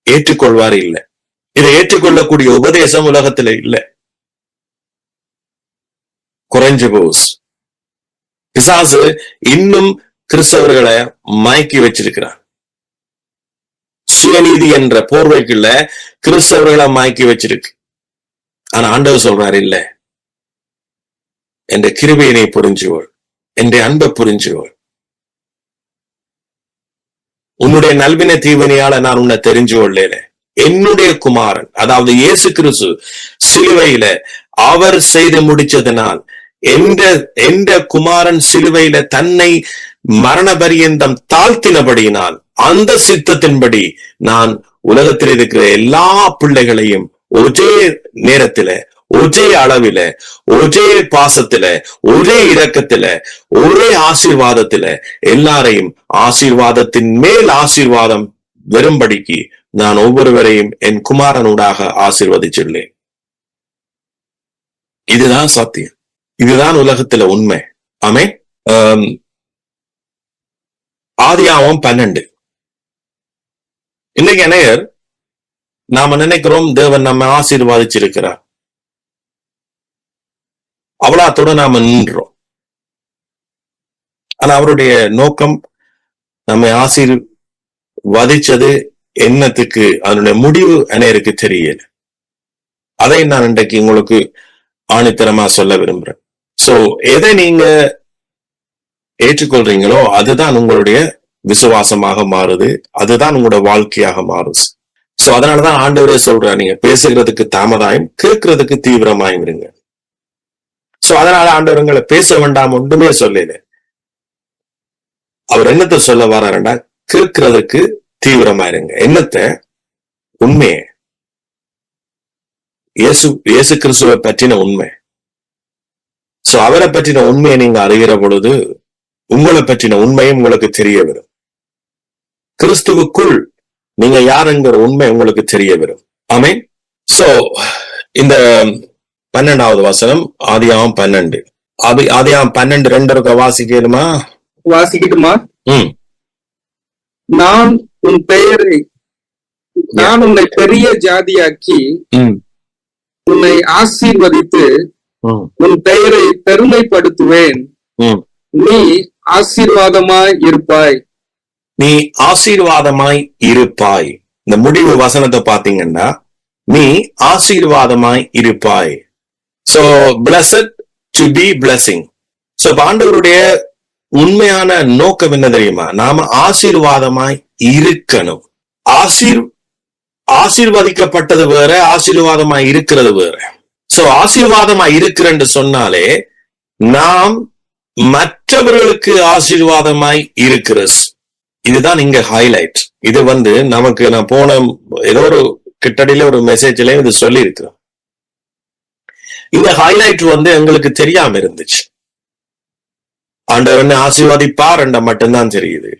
ஏற்றுக்கொள்வார் இல்லை. இதை ஏற்றுக்கொள்ளக்கூடிய உபதேசம் உலகத்துல இல்லை. குறைஞ்சு போஸ். பிசாசு இன்னும் கிறிஸ்தவர்களை மயக்கி வச்சிருக்கிறார். சுயநீதி என்ற போர்வைக்குள்ள கிறிஸ்தவர்களை மயக்கி வச்சிருக்கு. ஆனா ஆண்டவர் சொல்றாரு, இல்ல, என்ற கிருபையினை புரிஞ்சுவோள், என்ற அன்பை புரிஞ்சுவோள். உன்னுடைய நல்வினை தீவினையால நான் உன்னை தெரிஞ்சு கொள்ளல. என்னுடைய குமாரன், அதாவது இயேசு கிறிஸ்து சிலுவையில அவர் செய்து முடிச்சதனால், எந்த குமாரன் சிலுவையில தன்னை மரண பரியந்தம் தாழ்த்தினபடியினால் அந்த சித்தத்தின்படி நான் உலகத்தில் இருக்கிற எல்லா பிள்ளைகளையும் ஒரே நேரத்தில, ஒரே அளவில, ஒரே பாசத்தில, ஒரே இரக்கத்தில, ஒரே ஆசீர்வாதத்தில எல்லாரையும் ஆசீர்வாதத்தின் மேல் ஆசீர்வாதம் வரும்படிக்கு நான் ஒவ்வொருவரையும் என் குமாரனூடாக ஆசீர்வதிச்சுள்ளேன். இதுதான் சத்தியம், இதுதான் உலகத்துல உண்மை. ஆமே. ஆதியாகமம் 12. இன்னைக்கு அநேகர் நாம நினைக்கிறோம் தேவன் நம்ம ஆசீர்வாதிச்சிருக்கிறார், அவ்வளோட நாம நின்றோம். ஆனா அவருடைய நோக்கம் நம்மை ஆசீர்வதிச்சது என்னத்துக்கு, அதனுடைய முடிவு அநேருக்கு தெரியல. அதை நான் இன்றைக்கு உங்களுக்கு ஆணித்தரமா சொல்ல விரும்புறேன். சோ எதை நீங்க ஏற்றுக்கொள்றீங்களோ அதுதான் உங்களுடைய விசுவாசமாக மாறுது, அதுதான் உங்களோட வாழ்க்கையாக மாறுது. சோ அதனாலதான் ஆண்டவரே சொல்றார், நீங்க பேசுகிறதுக்கு தாமதாயம், கேட்கறதுக்கு தீவிரமாயும் இருங்க. சோ அதனால ஆண்டவர்களை பேச வேண்டாம் ஒன்றுமே சொல்லல. அவர் என்னத்தை சொல்ல வர்றாருன்னா, கேட்கறதுக்கு தீவிரமா இருங்க. என்னத்தை? உண்மையை, இயேசு கிறிஸ்துவை பற்றின உண்மை. சோ அவரை பற்றின உண்மையை நீங்க அறிகிற பொழுது உங்களை பற்றின உண்மையும் உங்களுக்கு தெரிய வரும். கிறிஸ்துவுக்குள் நீங்க யாருங்கிற உண்மை உங்களுக்கு தெரிய வரும். ஆமென். சோ இந்த 12வது வசனம் ஆதியாகமம் 12. ஆதியாகமம் 12:2 வாசிக்கணுமா? வாசிக்கட்டுமா? நான் உன்னை பெரிய ஜாதியாக்கி உன்னை ஆசீர்வதித்து உன் பெயரை பெருமைப்படுத்துவேன். நீ ஆசீர்வாதமாய் இருப்பாய். நீ ஆசீர்வாதமாய் இருப்பாய். இந்த முடிவு வசனத்தை பாத்தீங்கன்னா, நீ ஆசீர்வாதமாய் இருப்பாய். So blessed to be blessing. So ஆண்டவருடைய உண்மையான நோக்கம் என்ன தெரியுமா? நாம ஆசீர்வாதமாய் இருக்கணும். ஆசீர்வதிக்கப்பட்டது வேற, ஆசீர்வாதமாய் இருக்கிறது வேற. சோ ஆசீர்வாதமாய் இருக்கிறன்னு சொன்னாலே நாம் மற்றவர்களுக்கு ஆசீர்வாதமாய் இருக்கிறது. இதுதான் இங்க ஹைலைட். இது நமக்கு நான் போன ஏதோ ஒரு கிட்டடியில ஒரு மெசேஜ்ல இது சொல்லி இருக்கிறோம். இந்த ஹைலைட் எங்களுக்கு தெரியாம இருந்துச்சு. ஆண்டவர் ஆசீர்வாதிப்பார் என்ற மட்டும்தான் தெரியுது.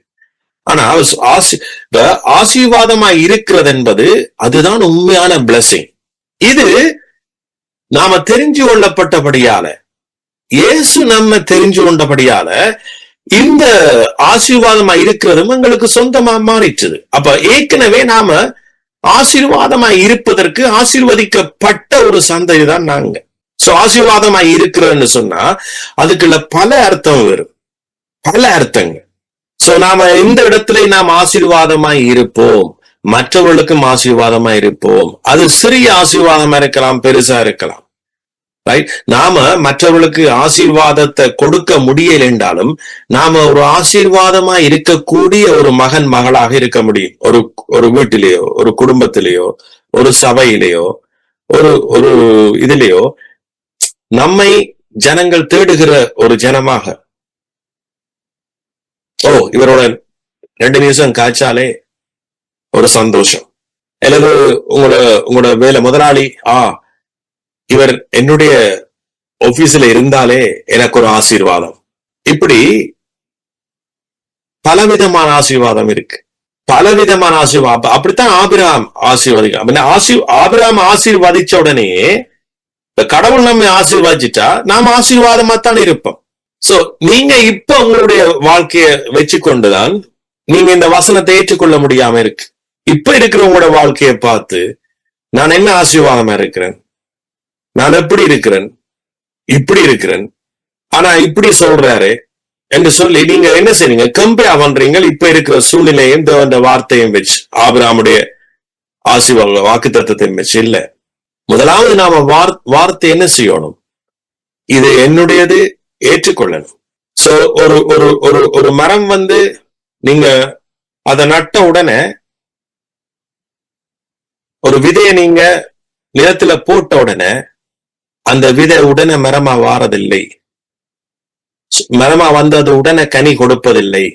ஆனா ஆசீர்வாதமாய் இருக்கிறது என்பது அதுதான் உண்மையான பிளஸிங். இது நாம தெரிஞ்சு கொள்ளப்பட்டபடியால, இயேசு நம்ம தெரிஞ்சு கொண்டபடியால இந்த ஆசீர்வாதமா இருக்கிறதும் எங்களுக்கு சொந்தமா மாறிச்சது. அப்ப ஏற்கனவே நாம ஆசீர்வாதமாய் இருப்பதற்கு ஆசீர்வதிக்கப்பட்ட ஒரு சந்ததி தான் நாங்க. சோ ஆசீர்வாதமாய் இருக்கிறன்னு சொன்னா அதுக்குள்ள பல அர்த்தம் வரும், பல அர்த்தங்கள். சோ நாம இந்த இடத்துல நாம் ஆசீர்வாதமாய் இருப்போம், மற்றவர்களுக்கும் ஆசீர்வாதமா இருப்போம். அது சிறிய ஆசீர்வாதமா இருக்கலாம், பெருசா இருக்கலாம். ரைட்? நாம மற்றவர்களுக்கு ஆசீர்வாதத்தை கொடுக்க முடியல என்றாலும் நாம ஒரு ஆசீர்வாதமா இருக்கக்கூடிய ஒரு மகன் மகளாக இருக்க முடியும். ஒரு வீட்டிலேயோ, ஒரு குடும்பத்திலேயோ, ஒரு சபையிலேயோ, ஒரு இதுலயோ நம்மை ஜனங்கள் தேடுகிற ஒரு ஜனமாக, இவரோட 2 நிமிஷம் காய்ச்சாலே ஒரு சந்தோஷம். அல்லது உங்களோட வேலை முதலாளி, இவர் என்னுடைய ஆபீஸ்ல இருந்தாலே எனக்கு ஒரு ஆசீர்வாதம். இப்படி பலவிதமான ஆசீர்வாதம் இருக்கு, பலவிதமான ஆசீர்வாதம். அப்படித்தான் ஆபிரகாம் ஆபிரகாம் ஆசீர்வதிச்ச உடனே கடவுள் நம்ம ஆசீர்வதிச்சுட்டா நாம ஆசீர்வாதமா தான் இருப்போம். சோ நீங்க இப்ப உங்களுடைய வாழ்க்கைய வச்சு கொண்டுதான் நீங்க இந்த வசனத்தை ஏற்றுக்கொள்ள முடியாம இருக்கு. இப்ப இருக்கிற உங்களோட வாழ்க்கையை பார்த்து நான் என்ன ஆசீர்வாதமா இருக்கிறேன், நான் எப்படி இருக்கிறேன், இப்படி இருக்கிறேன், ஆனா இப்படி சொல்றாரு என்று சொல்லி நீங்க என்ன செய்றீங்க? கம்பேர் பண்றீங்க இப்ப இருக்கிற சூழ்நிலையும் தேவனுடைய வார்த்தையும் வச்சு, ஆபிரகாமுடைய ஆசீர்வாத வாக்குத்தத்தத்தையும் வச்சு. இல்ல, முதலாவது நாம வார்த்தை என்ன செய்யணும்? இது என்னுடையது, ஏற்றுக்கொள்ளணும். சோ ஒரு மரம் நீங்க அதை நட்ட உடனே ஒரு விதையை நீங்க நிலத்துல போட்ட உடனே அந்த விதை உடனே மரமா வாரதில்லை. மரமா வந்தது உடனே கனி கொடுப்பதில்லை.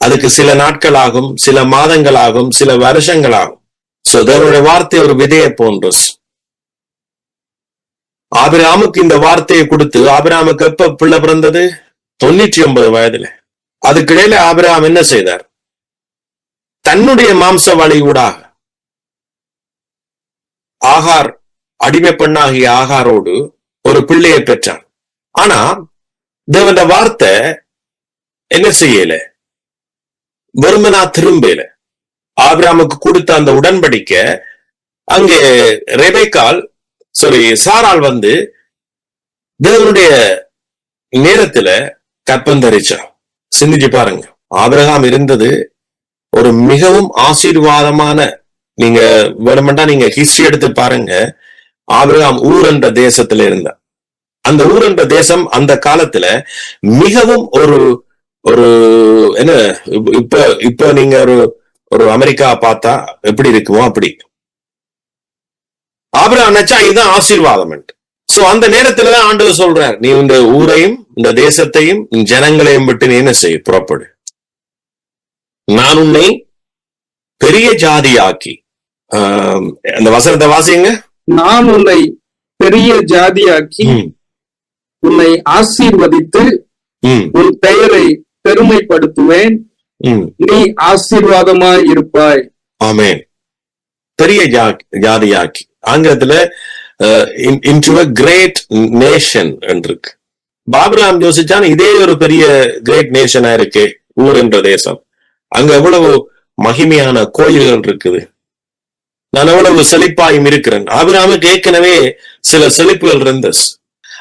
அதுக்கு சில நாட்கள் ஆகும், சில மாதங்கள் ஆகும், சில வருஷங்கள் ஆகும். சோ தேவனுடைய வார்த்தை ஒரு விதையை போன்று. ஆபிரகாமுக்கு இந்த வார்த்தையை கொடுத்து, ஆபிரகாமுக்கு எப்ப பிள்ளை பிறந்தது? 99 வயதுல. அதுக்கிடையில ஆபிரகாம் என்ன செய்தார்? தன்னுடைய மாம்ச வழியூடாக ஆகார், அடிமை பெண்ணாகிய ஆகாரோடு ஒரு பிள்ளையை பெற்றான். ஆனா தேவனுடைய வார்த்தை என்ன செய்யல? வெறுமனா திரும்பல. ஆபிரகாமுக்கு கொடுத்த அந்த உடன்படிக்கை அங்கே ரெபெக்காள் சாராள் வந்து தேவனுடைய நேரத்துல கற்பந்தரிச்சா. சிந்திச்சு பாருங்க. ஆபிரகாம் இருந்தது ஒரு மிகவும் ஆசீர்வாதமான, நீங்க வேணுமெண்டா நீங்க ஹிஸ்டரி எடுத்து பாருங்க. ஆபிரகாம் ஊர் என்ற தேசத்துல இருந்தார். அந்த ஊர் என்ற தேசம் அந்த காலத்துல மிகவும் ஒரு ஒரு என்ன, இப்ப நீங்க ஒரு அமெரிக்கா பார்த்தா எப்படி இருக்குமோ அப்படி. ஆபிரகாம் நினைச்சா இதுதான் ஆசீர்வாதம். சோ அந்த நேரத்துலதான் ஆண்டவர் சொல்றார், நீ இந்த ஊரையும் இந்த தேசத்தையும் ஜனங்களையும் விட்டு நீ என்ன செய்ய, புறப்படு. நான் உன்னை பெரிய ஜாதியாக்கி. அந்த வசனத்தை வாசிங்க. நான் உன்னை பெரிய ஜாதியாக்கி உன்னை ஆசீர்வதித்து உன் பெயரை பெருமைப்படுத்துவேன், நீ ஆசீர்வாதமாய் இருப்பாய். ஆமென். பெரிய ஜாதியாக்கி. ஆங்கிலத்துல into a great nation இருக்கு. ஆபிரகாம் யோசிச்சான், இதே ஒரு பெரிய கிரேட் நேஷனா இருக்கு ஊர் என்ற தேசம். அங்க எவ்வளவு மகிமையான கோயில்கள் இருக்குது, நான் எவ்வளவு செழிப்பாயும் இருக்கிறேன். ஆபிரகாமுக்கு ஏற்கனவே சில செழிப்புகள் இருந்தது.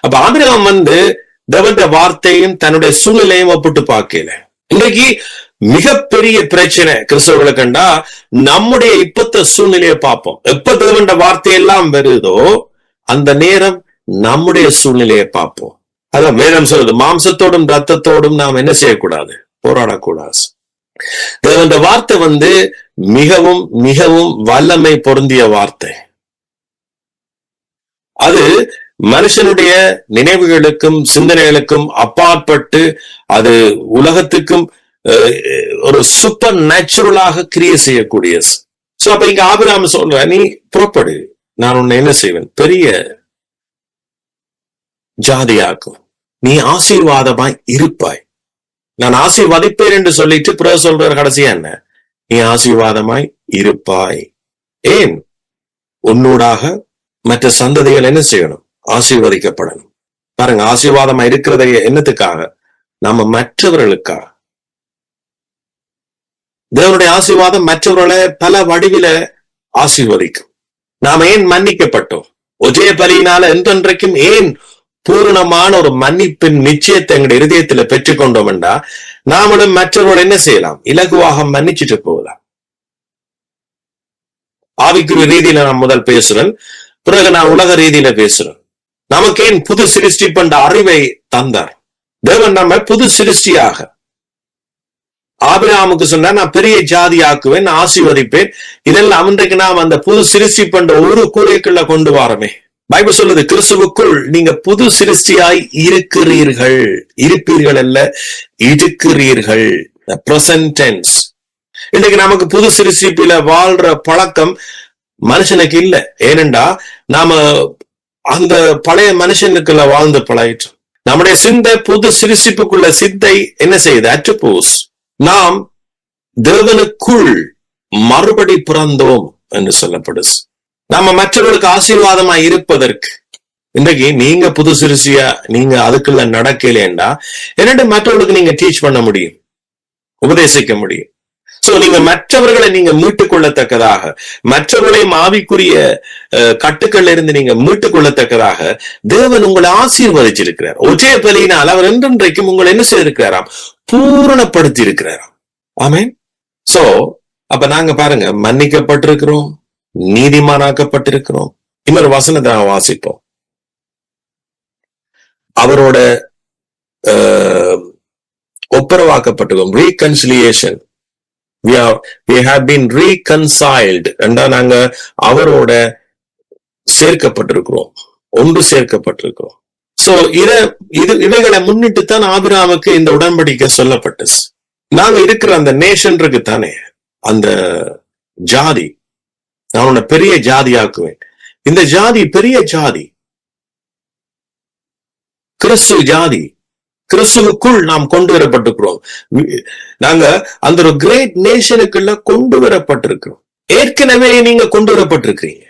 அப்ப ஆபிரகாம் வந்து தேவனுடைய வார்த்தையும் தன்னுடைய சூழ்நிலையும் ஒப்பிட்டு பார்க்கல. இன்றைக்கு மிகப்பெரிய பிரச்சனை கிறிஸ்தவர்களை கண்டா, நம்முடைய இப்பத்த சூழ்நிலையை பார்ப்போம். எப்ப தேவனுடைய வார்த்தையெல்லாம் வருதோ அந்த நேரம் நம்முடைய சூழ்நிலையை பார்ப்போம். அதான் வேதம் சொல்றது, மாம்சத்தோடும் ரத்தத்தோடும் நாம் என்ன செய்யக்கூடாது, போராடக்கூடாது. தேவனுடைய வார்த்தை வந்து மிகவும் மிகவும் வல்லமை பொருந்திய வார்த்தை. அது மனுஷனுடைய நினைவுகளுக்கும் சிந்தனைகளுக்கும் அப்பாற்பட்டு அது உலகத்துக்கும் ஒரு சூப்பர் நேச்சுரலாக கிரியை செய்யக்கூடியது. சோ அப்ப இங்க ஆபிரகாம் சொல்ற, நீ புறப்படு, நான் உன்னை என்ன செய்வேன், பெரிய ஜாதியாக்கும், நீ ஆசீர்வாதமாய் இருப்பாய், நான் ஆசீர்வதிப்பேன் என்று சொல்லிட்டு பிறகு சொல்ற கடைசியா என்ன, நீ ஆசீர்வாதமாய் இருப்பாய். ஏன்? உன்னூடாக மற்ற சந்ததிகள் என்ன செய்யணும், ஆசீர்வதிக்கப்படணும். பாருங்க, ஆசீர்வாதமா இருக்கிறத என்னத்துக்காக, நம்ம மற்றவர்களுக்காக. தேவனுடைய ஆசீர்வாதம் மற்றவர்களை பல வடிவில ஆசீர்வதிக்கும். நாம ஏன் மன்னிக்கப்பட்டோம்? ஒரே பலியினால என்றென்றைக்கும் ஏன் பூரணமான ஒரு மன்னிப்பின் நிச்சயத்தை எங்களுடைய இருதயத்துல பெற்றுக்கொண்டோம் என்றா, நாமளும் மற்றவர்கள் என்ன செய்யலாம், இலகுவாக மன்னிச்சுட்டு போகலாம். ஆவிக்குரிய ரீதியில நான் முதல் பேசுறேன், பிறகு நான் உலக ரீதியில பேசுறேன். நமக்கு ஏன் புது சிருஷ்டி பண்ற அறிவை தந்தார் தேவன். நம்ம புது சிருஷ்டியாக, ஆபிரகாமுக்கு சொன்னா நான் பெரிய ஜாதி ஆக்குவேன், ஆசீர்வதிப்பேன். இதெல்லாம் இன்றைக்கு நாம் அந்த புது சிருஷ்டி பண்ற ஒரு கூரைக்குள்ள கொண்டு வாரமே. பைபிள் சொல்லுது, கிறிஸ்துவுக்குள் நீங்க புது சிருஷ்டியாய் இருக்கிறீர்கள். இருப்பீர்கள் அல்ல, இருக்கிறீர்கள். Present tense. இன்னைக்கு நமக்கு புது சிருஷ்டிப்பில வாழ்ற பழக்கம் மனுஷனுக்கு இல்ல. ஏனென்றா நாம அந்த பழைய மனுஷனுக்குள்ள வாழ்ந்து பழகிட்டோம். நம்முடைய சிந்தை புது சிருஷ்டிப்புக்குள்ள சிந்தை என்ன செய்யுது, அற்றுப்போஸ். நாம் தேவனுக்குள் மறுபடி பிறந்தோம் என்று சொல்லப்படுது. நம்ம மற்றவர்களுக்கு ஆசீர்வாதமா இருப்பதற்கு. இன்றைக்கு நீங்க புது சிருஷ்டியா நீங்க அதுக்குள்ள நடக்கலேண்டா என்னட்டு மற்றவர்களுக்கு நீங்க டீச் பண்ண முடியும், உபதேசிக்க முடியும். சோ நீங்க மற்றவர்களை நீங்க மீட்டுக் கொள்ளத்தக்கதாக, மற்றவர்களையும் ஆவிக்குரிய கட்டுக்கள்ல இருந்து நீங்க மீட்டுக் கொள்ளத்தக்கதாக தேவன் உங்களை ஆசீர்வதிச்சிருக்கிறார். ஒரே பலியினால் அவர் என்றென்றைக்கும் உங்களை என்ன செய்திருக்கிறாராம், பூரணப்படுத்தி இருக்கிறாராம். ஆமென். சோ அப்ப நாங்க பாருங்க, மன்னிக்கப்பட்டிருக்கிறோம், நீதிமானாக்கப்பட்டிருக்கிறோம். இன்னொரு வசனத்தை வாசிப்போம். அவரோட ஒப்புரவாக்கப்பட்டிருக்கோம். Reconciliation. we have been reconciled. நாங்க அவரோட சேர்க்கப்பட்டிருக்கிறோம், ஒன்று சேர்க்கப்பட்டிருக்கிறோம். சோ இவைகளை முன்னிட்டு தான் ஆபிரகாமுக்கு இந்த உடன்படிக்கை சொல்லப்பட்டது. நாங்க இருக்கிற அந்த நேஷன் இருக்கு தானே, அந்த ஜாதி, நான் உன்னை பெரிய ஜாதியாக்குவேன். இந்த ஜாதி பெரிய ஜாதி, கிறிஸ்து ஜாதி. கிறிஸ்துவுக்குள் நாம் கொண்டு வரப்பட்டிருக்கிறோம். நாங்க அந்த ஒரு கிரேட் நேஷனுக்குள்ள கொண்டு வரப்பட்டிருக்கிறோம். ஏற்கனவே நீங்க கொண்டு வரப்பட்டிருக்கிறீங்க.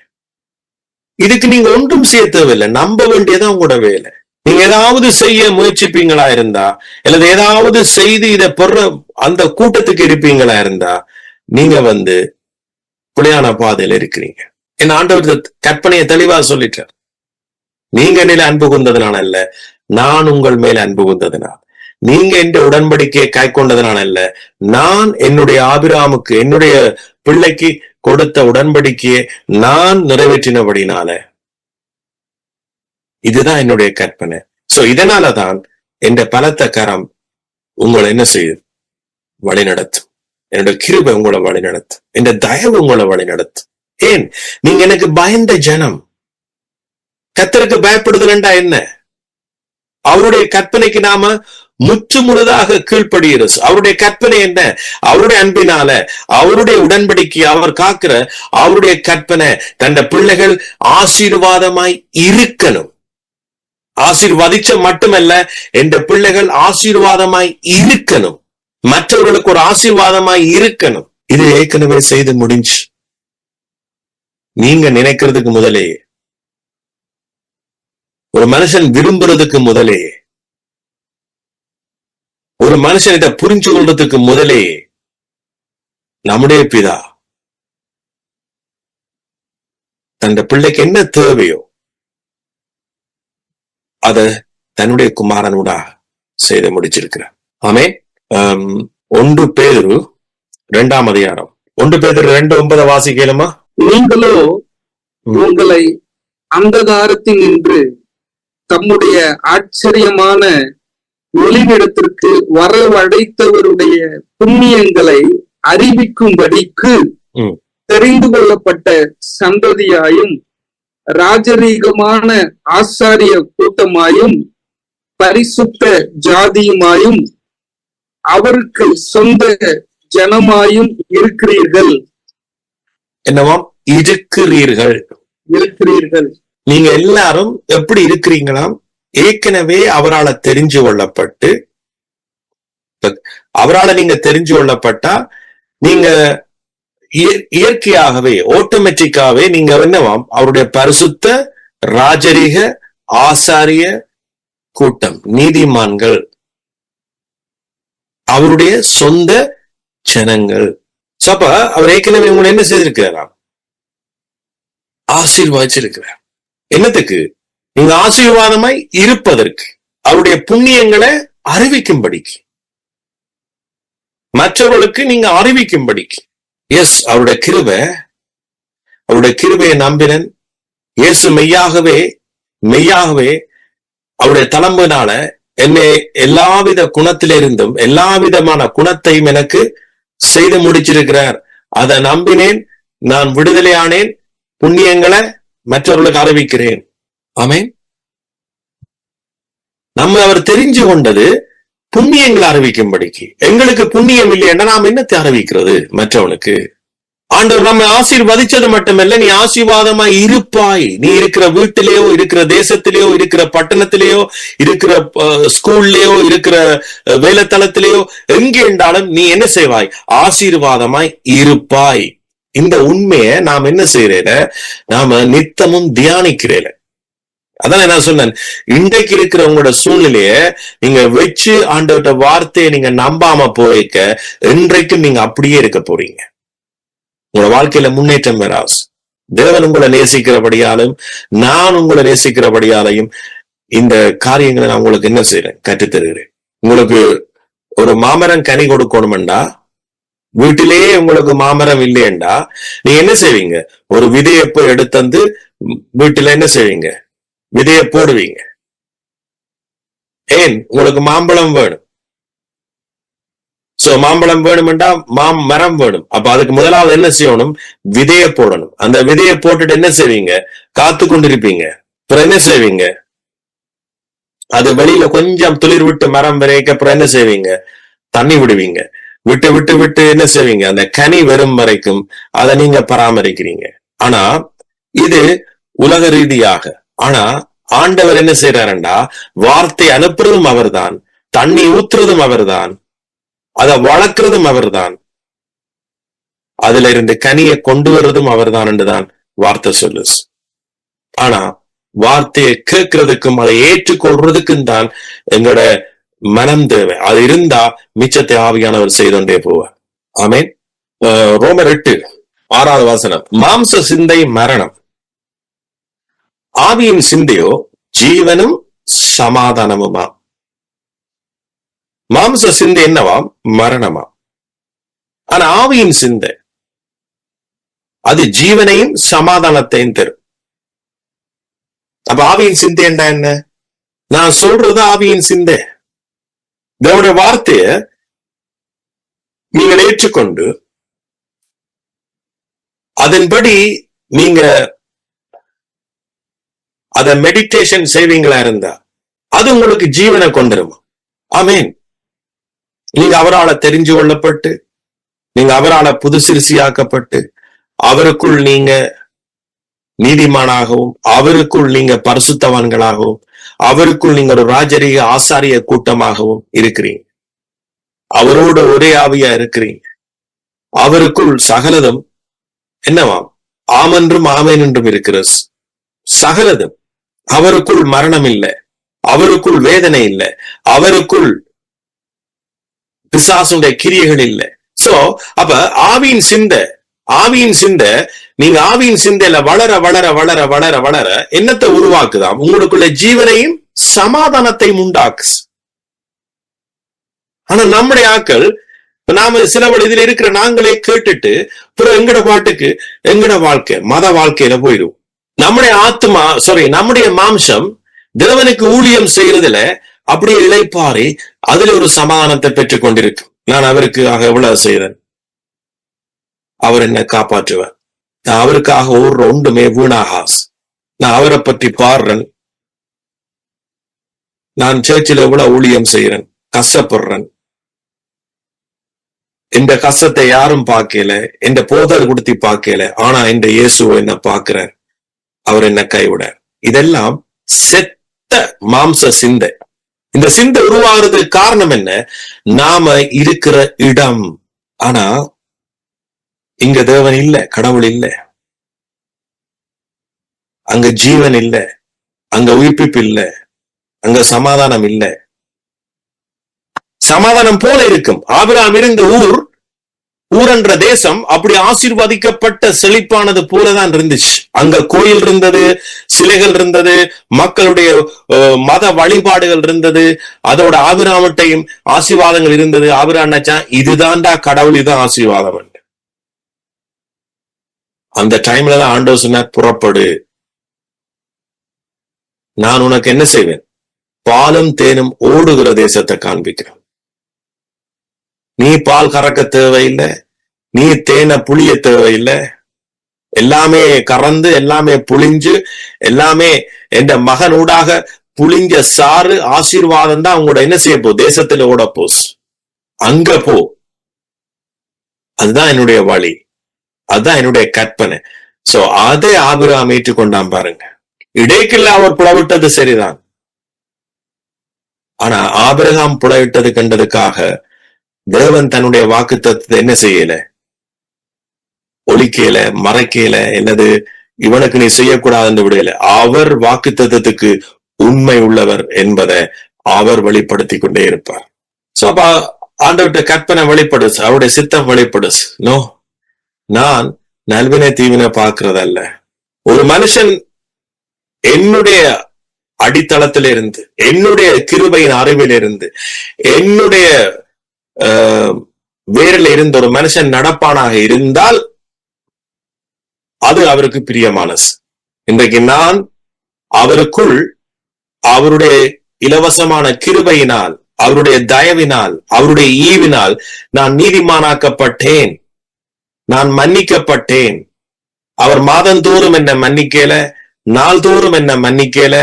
இதுக்கு நீங்க ஒன்றும் செய்ய தேவையில்லை, நம்ப வேண்டியதான் உங்களோட வேலை. நீங்க ஏதாவது செய்ய முயற்சிப்பீங்களா இருந்தா, அல்லது ஏதாவது செய்து இதை பொற அந்த கூட்டத்துக்கு இருப்பீங்களா இருந்தா, நீங்க புலியான பாதையில இருக்கிறீங்க. என் ஆண்டவர் கற்பனையை தெளிவா சொல்லிட்டார். நீங்க என்னில அன்பு கொண்டதுனால அல்ல, நான் உங்கள் மேல அன்பு கொண்டதுனால். நீங்க என்ற உடன்படிக்கையை கை கொண்டதுனால அல்ல, நான் என்னுடைய ஆபிரகாமுக்கு, என்னுடைய பிள்ளைக்கு கொடுத்த உடன்படிக்கையை நான் நிறைவேற்றினபடினால இதுதான் என்னுடைய கற்பனை. சோ இதனாலதான் என்ற பலத்த கரம் உங்களை என்ன செய்யுது? வழி நடத்தும். என்னோட கிருபை உங்களை வழி நடத்தும். என்ற தயவு உங்களை வழி நடத்தும். ஏன்? நீங்க எனக்கு பயந்த ஜனம். கர்த்தருக்கு பயப்படுதலண்டா என்ன? அவருடைய கற்பனைக்கு நாம முற்று முழுதாக கீழ்ப்படுகிறது. அவருடைய கற்பனை என்ன? அவருடைய அன்பினால, அவருடைய உடன்படிக்கை அவர் காக்கிற அவருடைய கற்பனை, தன் பிள்ளைகள் ஆசீர்வாதமாய் இருக்கணும். ஆசீர்வதிச்ச மட்டுமல்ல, என்ற பிள்ளைகள் ஆசீர்வாதமாய் இருக்கணும், மற்றவர்களுக்கு ஒரு ஆசீர்வாதமாய் இருக்கணும். இது ஏற்கனவே செய்து முடிஞ்சு. நீங்க நினைக்கிறதுக்கு முதலே, ஒரு மனுஷன் விரும்புறதுக்கு முதலே, ஒரு மனுஷன் இதை புரிஞ்சு கொள்றதுக்கு முதலே, நம்முடைய பிதா தன் பிள்ளைக்கு என்ன தேவையோ அத தன்னுடைய குமாரனூடாக செய்து முடிச்சிருக்கிறார். ஆமென். 1 பேதுரு 2ஆம் அதிகாரம், 1 பேதுரு 2:9 வாசிக்கலுமா? நீங்களோ உங்களை அந்தகாரத்தில் நின்று தம்முடைய ஆச்சரியமான ஒளிவிடத்திற்கு வரவழைத்தவருடைய புண்ணியங்களை அறிவிக்கும்படிக்கு தெரிந்து கொள்ளப்பட்ட சந்ததியாயும் ராஜரீகமான ஆசாரிய கூட்டமாயும் பரிசுத்த ஜாதியுமாயும் அவருக்கு சொந்த ஜனமாயும் இருக்கிறீர்கள். என்னவாம்? இருக்கிறீர்கள். நீங்க எல்லாரும் எப்படி இருக்கிறீங்களாம்? ஏற்கனவே அவரால் தெரிஞ்சு கொள்ளப்பட்டு, அவரால் நீங்க தெரிஞ்சு கொள்ளப்பட்டா நீங்க இயற்கையாகவே, ஆட்டோமேட்டிக்காவே நீங்க என்னவாம்? அவருடைய பரிசுத்த ராஜரீக ஆசாரிய கூட்டம், நீதிமான்கள், அவருடைய சொந்த ஜனங்கள். அப்ப அவர் ஏற்கனவே உங்களை என்ன செய்திருக்கிறாராம்? ஆசீர்வாதிச்சிருக்கிறார். என்னத்துக்கு? நீங்க ஆசீர்வாதமாய் இருப்பதற்கு, அவருடைய புண்ணியங்களை அறிவிக்கும்படிக்கு, மற்றவர்களுக்கு நீங்க அறிவிக்கும்படிக்கு. எஸ், அவருடைய கிருபையை நம்பினன். இயேசு மெய்யாகவே அவருடைய தளம்பினால என்னை எல்லாவித குணத்திலிருந்தும் எல்லா விதமான குணத்தையும் எனக்கு செய்து முடிச்சிருக்கிறார். அதை நம்பினேன், நான் விடுதலையானேன், புண்ணியங்களை மற்றவர்களுக்கு அறிவிக்கிறேன். ஆமென். நம்ம அவர் தெரிஞ்சு கொண்டது புண்ணியங்களை அறிவிக்கும்படிக்கு. எங்களுக்கு புண்ணியம் இல்லைன்னா நாம் என்னத்தை அறிவிக்கிறது மற்றவனுக்கு? ஆண்டவர் நம்ம ஆசீர்வதிச்சது மட்டுமல்ல, நீ ஆசீர்வாதமா இருப்பாய். நீ இருக்கிற வீட்டிலேயோ, இருக்கிற தேசத்திலேயோ, இருக்கிற பட்டணத்திலேயோ, இருக்கிற ஸ்கூல்லயோ, இருக்கிற வேலைத்தளத்திலேயோ, எங்கே என்றாலும் நீ என்ன செய்வாய்? ஆசீர்வாதமாய் இருப்பாய். இந்த உண்மையை நாம் என்ன செய்யறேல? நாம நித்தமும் தியானிக்கிறேன். அதான் நான் சொன்னேன், இன்றைக்கு இருக்கிற உங்களோட சூழ்நிலைய நீங்க வச்சு ஆண்டவர்கிட்ட வார்த்தையை நீங்க நம்பாம போய்க்க, இன்றைக்கும் நீங்க அப்படியே இருக்க போறீங்க. உங்களோட வாழ்க்கையில முன்னேற்றம் வராது. தேவன் உங்களை நேசிக்கிறபடியாலும் நான் உங்களை நேசிக்கிறபடியாலையும் இந்த காரியங்களை நான் உங்களுக்கு என்ன செய்யறேன்? கற்றுத்தருகிறேன். உங்களுக்கு ஒரு மாமரம் கனி கொடுக்கணும்டா, வீட்டிலேயே உங்களுக்கு மாமரம் இல்லையண்டா, நீ என்ன செய்வீங்க? ஒரு விதையை போய் எடுத்து வீட்டுல என்ன செய்வீங்க? விதைய போடுவீங்க. ஏன்? உங்களுக்கு மாம்பழம் வேணும். சோ மாம்பழம் வேணும்டா மரம் வேணும். அப்ப அதுக்கு முதலாவது என்ன செய்யணும்? விதைய போடணும். அந்த விதைய போட்டுட்டு என்ன செய்வீங்க? காத்து கொண்டிருப்பீங்க. அப்புறம் என்ன செய்வீங்க? அது வெளியில கொஞ்சம் துளிர் விட்டு மரம் வரைக்கும் அப்புறம் என்ன செய்வீங்க? தண்ணி விடுவீங்க. விட்டு விட்டு விட்டு என்ன செய்வீங்க? அந்த கனி வரும் வரைக்கும் அதை நீங்க பராமரிக்கிறீங்க. ஆனா இது உலக ரீதியாக. ஆனா ஆண்டவர் என்ன செய்யறாருண்டா, வார்த்தை அனுப்புறதும் அவர்தான், தண்ணி ஊத்துறதும் அவர்தான், அதை வளர்க்கிறதும் அவர்தான், அதுல இருந்து கனியை கொண்டு வர்றதும் அவர்தான் என்றுதான் வார்த்தை சொல்லு. ஆனா வார்த்தையை கேட்கறதுக்கும் அதை ஏற்றுக்கொள்றதுக்கும் தான் எங்களோட மனம் தேவை. அது இருந்தா மிச்சத்தை ஆவியானவர் செய்தோண்டே போவார். ஆமென். ரோமர் 8:6 மாம்ச சிந்தை மரணம், ஆவியின் சிந்தையோ ஜீவனும் சமாதானமுமா. மாம்ச சிந்தை என்னவாம்? மரணமா. ஆனா ஆவியின் சிந்தை அது ஜீவனையும் சமாதானத்தையும் தரும். அப்ப ஆவியின் சிந்தை என்ன? நான் சொல்றது ஆவியின் சிந்தை. தேவனுடைய வார்த்தைய நீங்கள் ஏற்றுக்கொண்டு அதன்படி நீங்க அத மெடிடேஷன் செய்வீங்களா இருந்தா அது உங்களுக்கு ஜீவனை கொண்டுரும். ஆமீன். நீங்க அவரால் தெரிஞ்சு கொள்ளப்பட்டு, நீங்க அவரால் புது சிறுசியாக்கப்பட்டு, அவருக்குள் நீங்க நீதிமானாகவும், அவருக்குள் நீங்க பரிசுத்தவான்களாகவும், அவருக்குள் நீங்க ஒரு ராஜரீக ஆசாரிய கூட்டமாகவும் இருக்கிறீங்க. அவரோட ஒரே ஆவியா இருக்கிறீங்க. அவருக்குள் சகலதும் என்னவாம்? ஆமென்றும் ஆமேன் என்றும் இருக்கிற சகலதும். அவருக்குள் மரணம் இல்லை, அவருக்குள் வேதனை இல்லை, அவருக்குள் பிசாசுடைய கிரியைகள் இல்லை. சோ அப்ப ஆவியின் சிந்தை நீங்க ஆவியின் சிந்தையில வளர வளர வளர வளர வளர என்னத்தை உருவாக்குதாம்? உங்களுக்குள்ள ஜீவனையும் சமாதானத்தையும் உண்டாக்கு. ஆனா நம்முடைய ஆக்கள், நாம சில இதுல இருக்கிற நாங்களே கேட்டுட்டு பிறகு எங்கட பாட்டுக்கு எங்கட வாழ்க்கை மத வாழ்க்கையில போயிடும். நம்முடைய ஆத்மா நம்முடைய மாம்சம் தேவனுக்கு ஊழியம் செய்யறதுல அப்படியே இளைப்பாரி அதுல ஒரு சமாதானத்தை பெற்றுக் கொண்டிருக்கு. நான் அவருக்கு எவ்வளவு செய்தேன், அவர் என்ன காப்பாற்றுவார், நான் அவருக்காக ஓடுற ஒன்றுமே வீணாகாஸ், நான் அவரை பற்றி பாடுறேன், நான் சர்ச்சில் எவ்வளவு ஊழியம் செய்யறேன், கஷ்டப்படுறேன், இந்த கஷ்டத்தை யாரும் பார்க்கல, இந்த போதல் கொடுத்தி பார்க்கல, ஆனா இந்த இயேசுவை என்ன பார்க்கிறார், அவர் என்ன கைவிட. இதெல்லாம் செத்த மாம்ச சிந்தை. இந்த சிந்தை உருவாகிறதுக்கு காரணம் என்ன? நாம இருக்கிற இடம். ஆனா இங்க தேவன் இல்ல, கடவுள் இல்ல, அங்க ஜீவன் இல்ல, அங்க உயிர்ப்பிப்பு இல்ல, அங்க சமாதானம் இல்ல. சமாதானம் போல இருக்கும். ஆபிரகாம் இருந்த ஊர் என்ற தேசம் அப்படி ஆசீர்வதிக்கப்பட்ட செழிப்பானது போலதான் இருந்துச்சு. அங்க கோயில் இருந்தது, சிலைகள் இருந்தது, மக்களுடைய மத வழிபாடுகள் இருந்தது, அதோட ஆபிரகாமட்டையும் ஆசீர்வாதங்கள் இருந்தது. ஆபிரகாம் நினைச்சான், இதுதான்டா கடவுள், இதுதான் ஆசீர்வாதம். அந்த டைம்ல தான் ஆண்டவர் சொன்னார், புறப்படு, நான் உனக்கு என்ன செய்வேன்? பாலும் தேனும் ஓடுகிற தேசத்தை காண்பிக்கிறேன். நீ பால் கறக்க தேவையில்லை, நீ தேனை புளிய தேவையில்லை, எல்லாமே கறந்து எல்லாமே புளிஞ்சு எல்லாமே என்ற மகனூடாக புளிஞ்ச சாறு ஆசீர்வாதம் தான் உங்களோட என்ன செய்ய போ? தேசத்துல ஓட போஸ். அங்க போ, அதுதான் என்னுடைய வழி, அதுதான் என்னுடைய கற்பனை. சோ அதை ஆபிரகாம் ஏற்றுக்கொண்டான் பாருங்க. இடைக்குள்ள அவர் புலவிட்டது சரிதான். ஆனா ஆபிரகாம் புலவிட்டது கண்டதுக்காக தேவன் தன்னுடைய வாக்குத்தத்தத்தை என்ன செய்யல? ஒழிக்கல, மறைக்கல, என்னது இவனுக்கு நீ செய்யக்கூடாதுன்னு விடல. அவர் வாக்குத்தத்தத்துக்கு உண்மை உள்ளவர் என்பதை அவர் வெளிப்படுத்தி கொண்டே இருப்பார். சோ அப்ப ஆண்டவர்கிட்ட கற்பனை வெளிப்படுச்சு, அவருடைய சித்தம் வெளிப்படுச்சு. நோ, நான் நல்வினை தீவினை பார்க்கறதல்ல. ஒரு மனுஷன் என்னுடைய அடித்தளத்திலிருந்து, என்னுடைய கிருபையின் அறிவிலிருந்து, என்னுடைய வேரில் இருந்த ஒரு மனுஷன் நடப்பானாக இருந்தால் அது அவருக்கு பிரியமானது. இன்றைக்கு நான் அவருக்குள் அவருடைய இலவசமான கிருபையினால் அவருடைய தயவினால், அவருடைய ஈவினால் நான் நீதிமானாக்கப்பட்டேன், நான் மன்னிக்கப்பட்டேன். அவர் மாதந்தோறும் என்ன மன்னிக்கல, நாள்தோறும் என்ன மன்னிக்கல,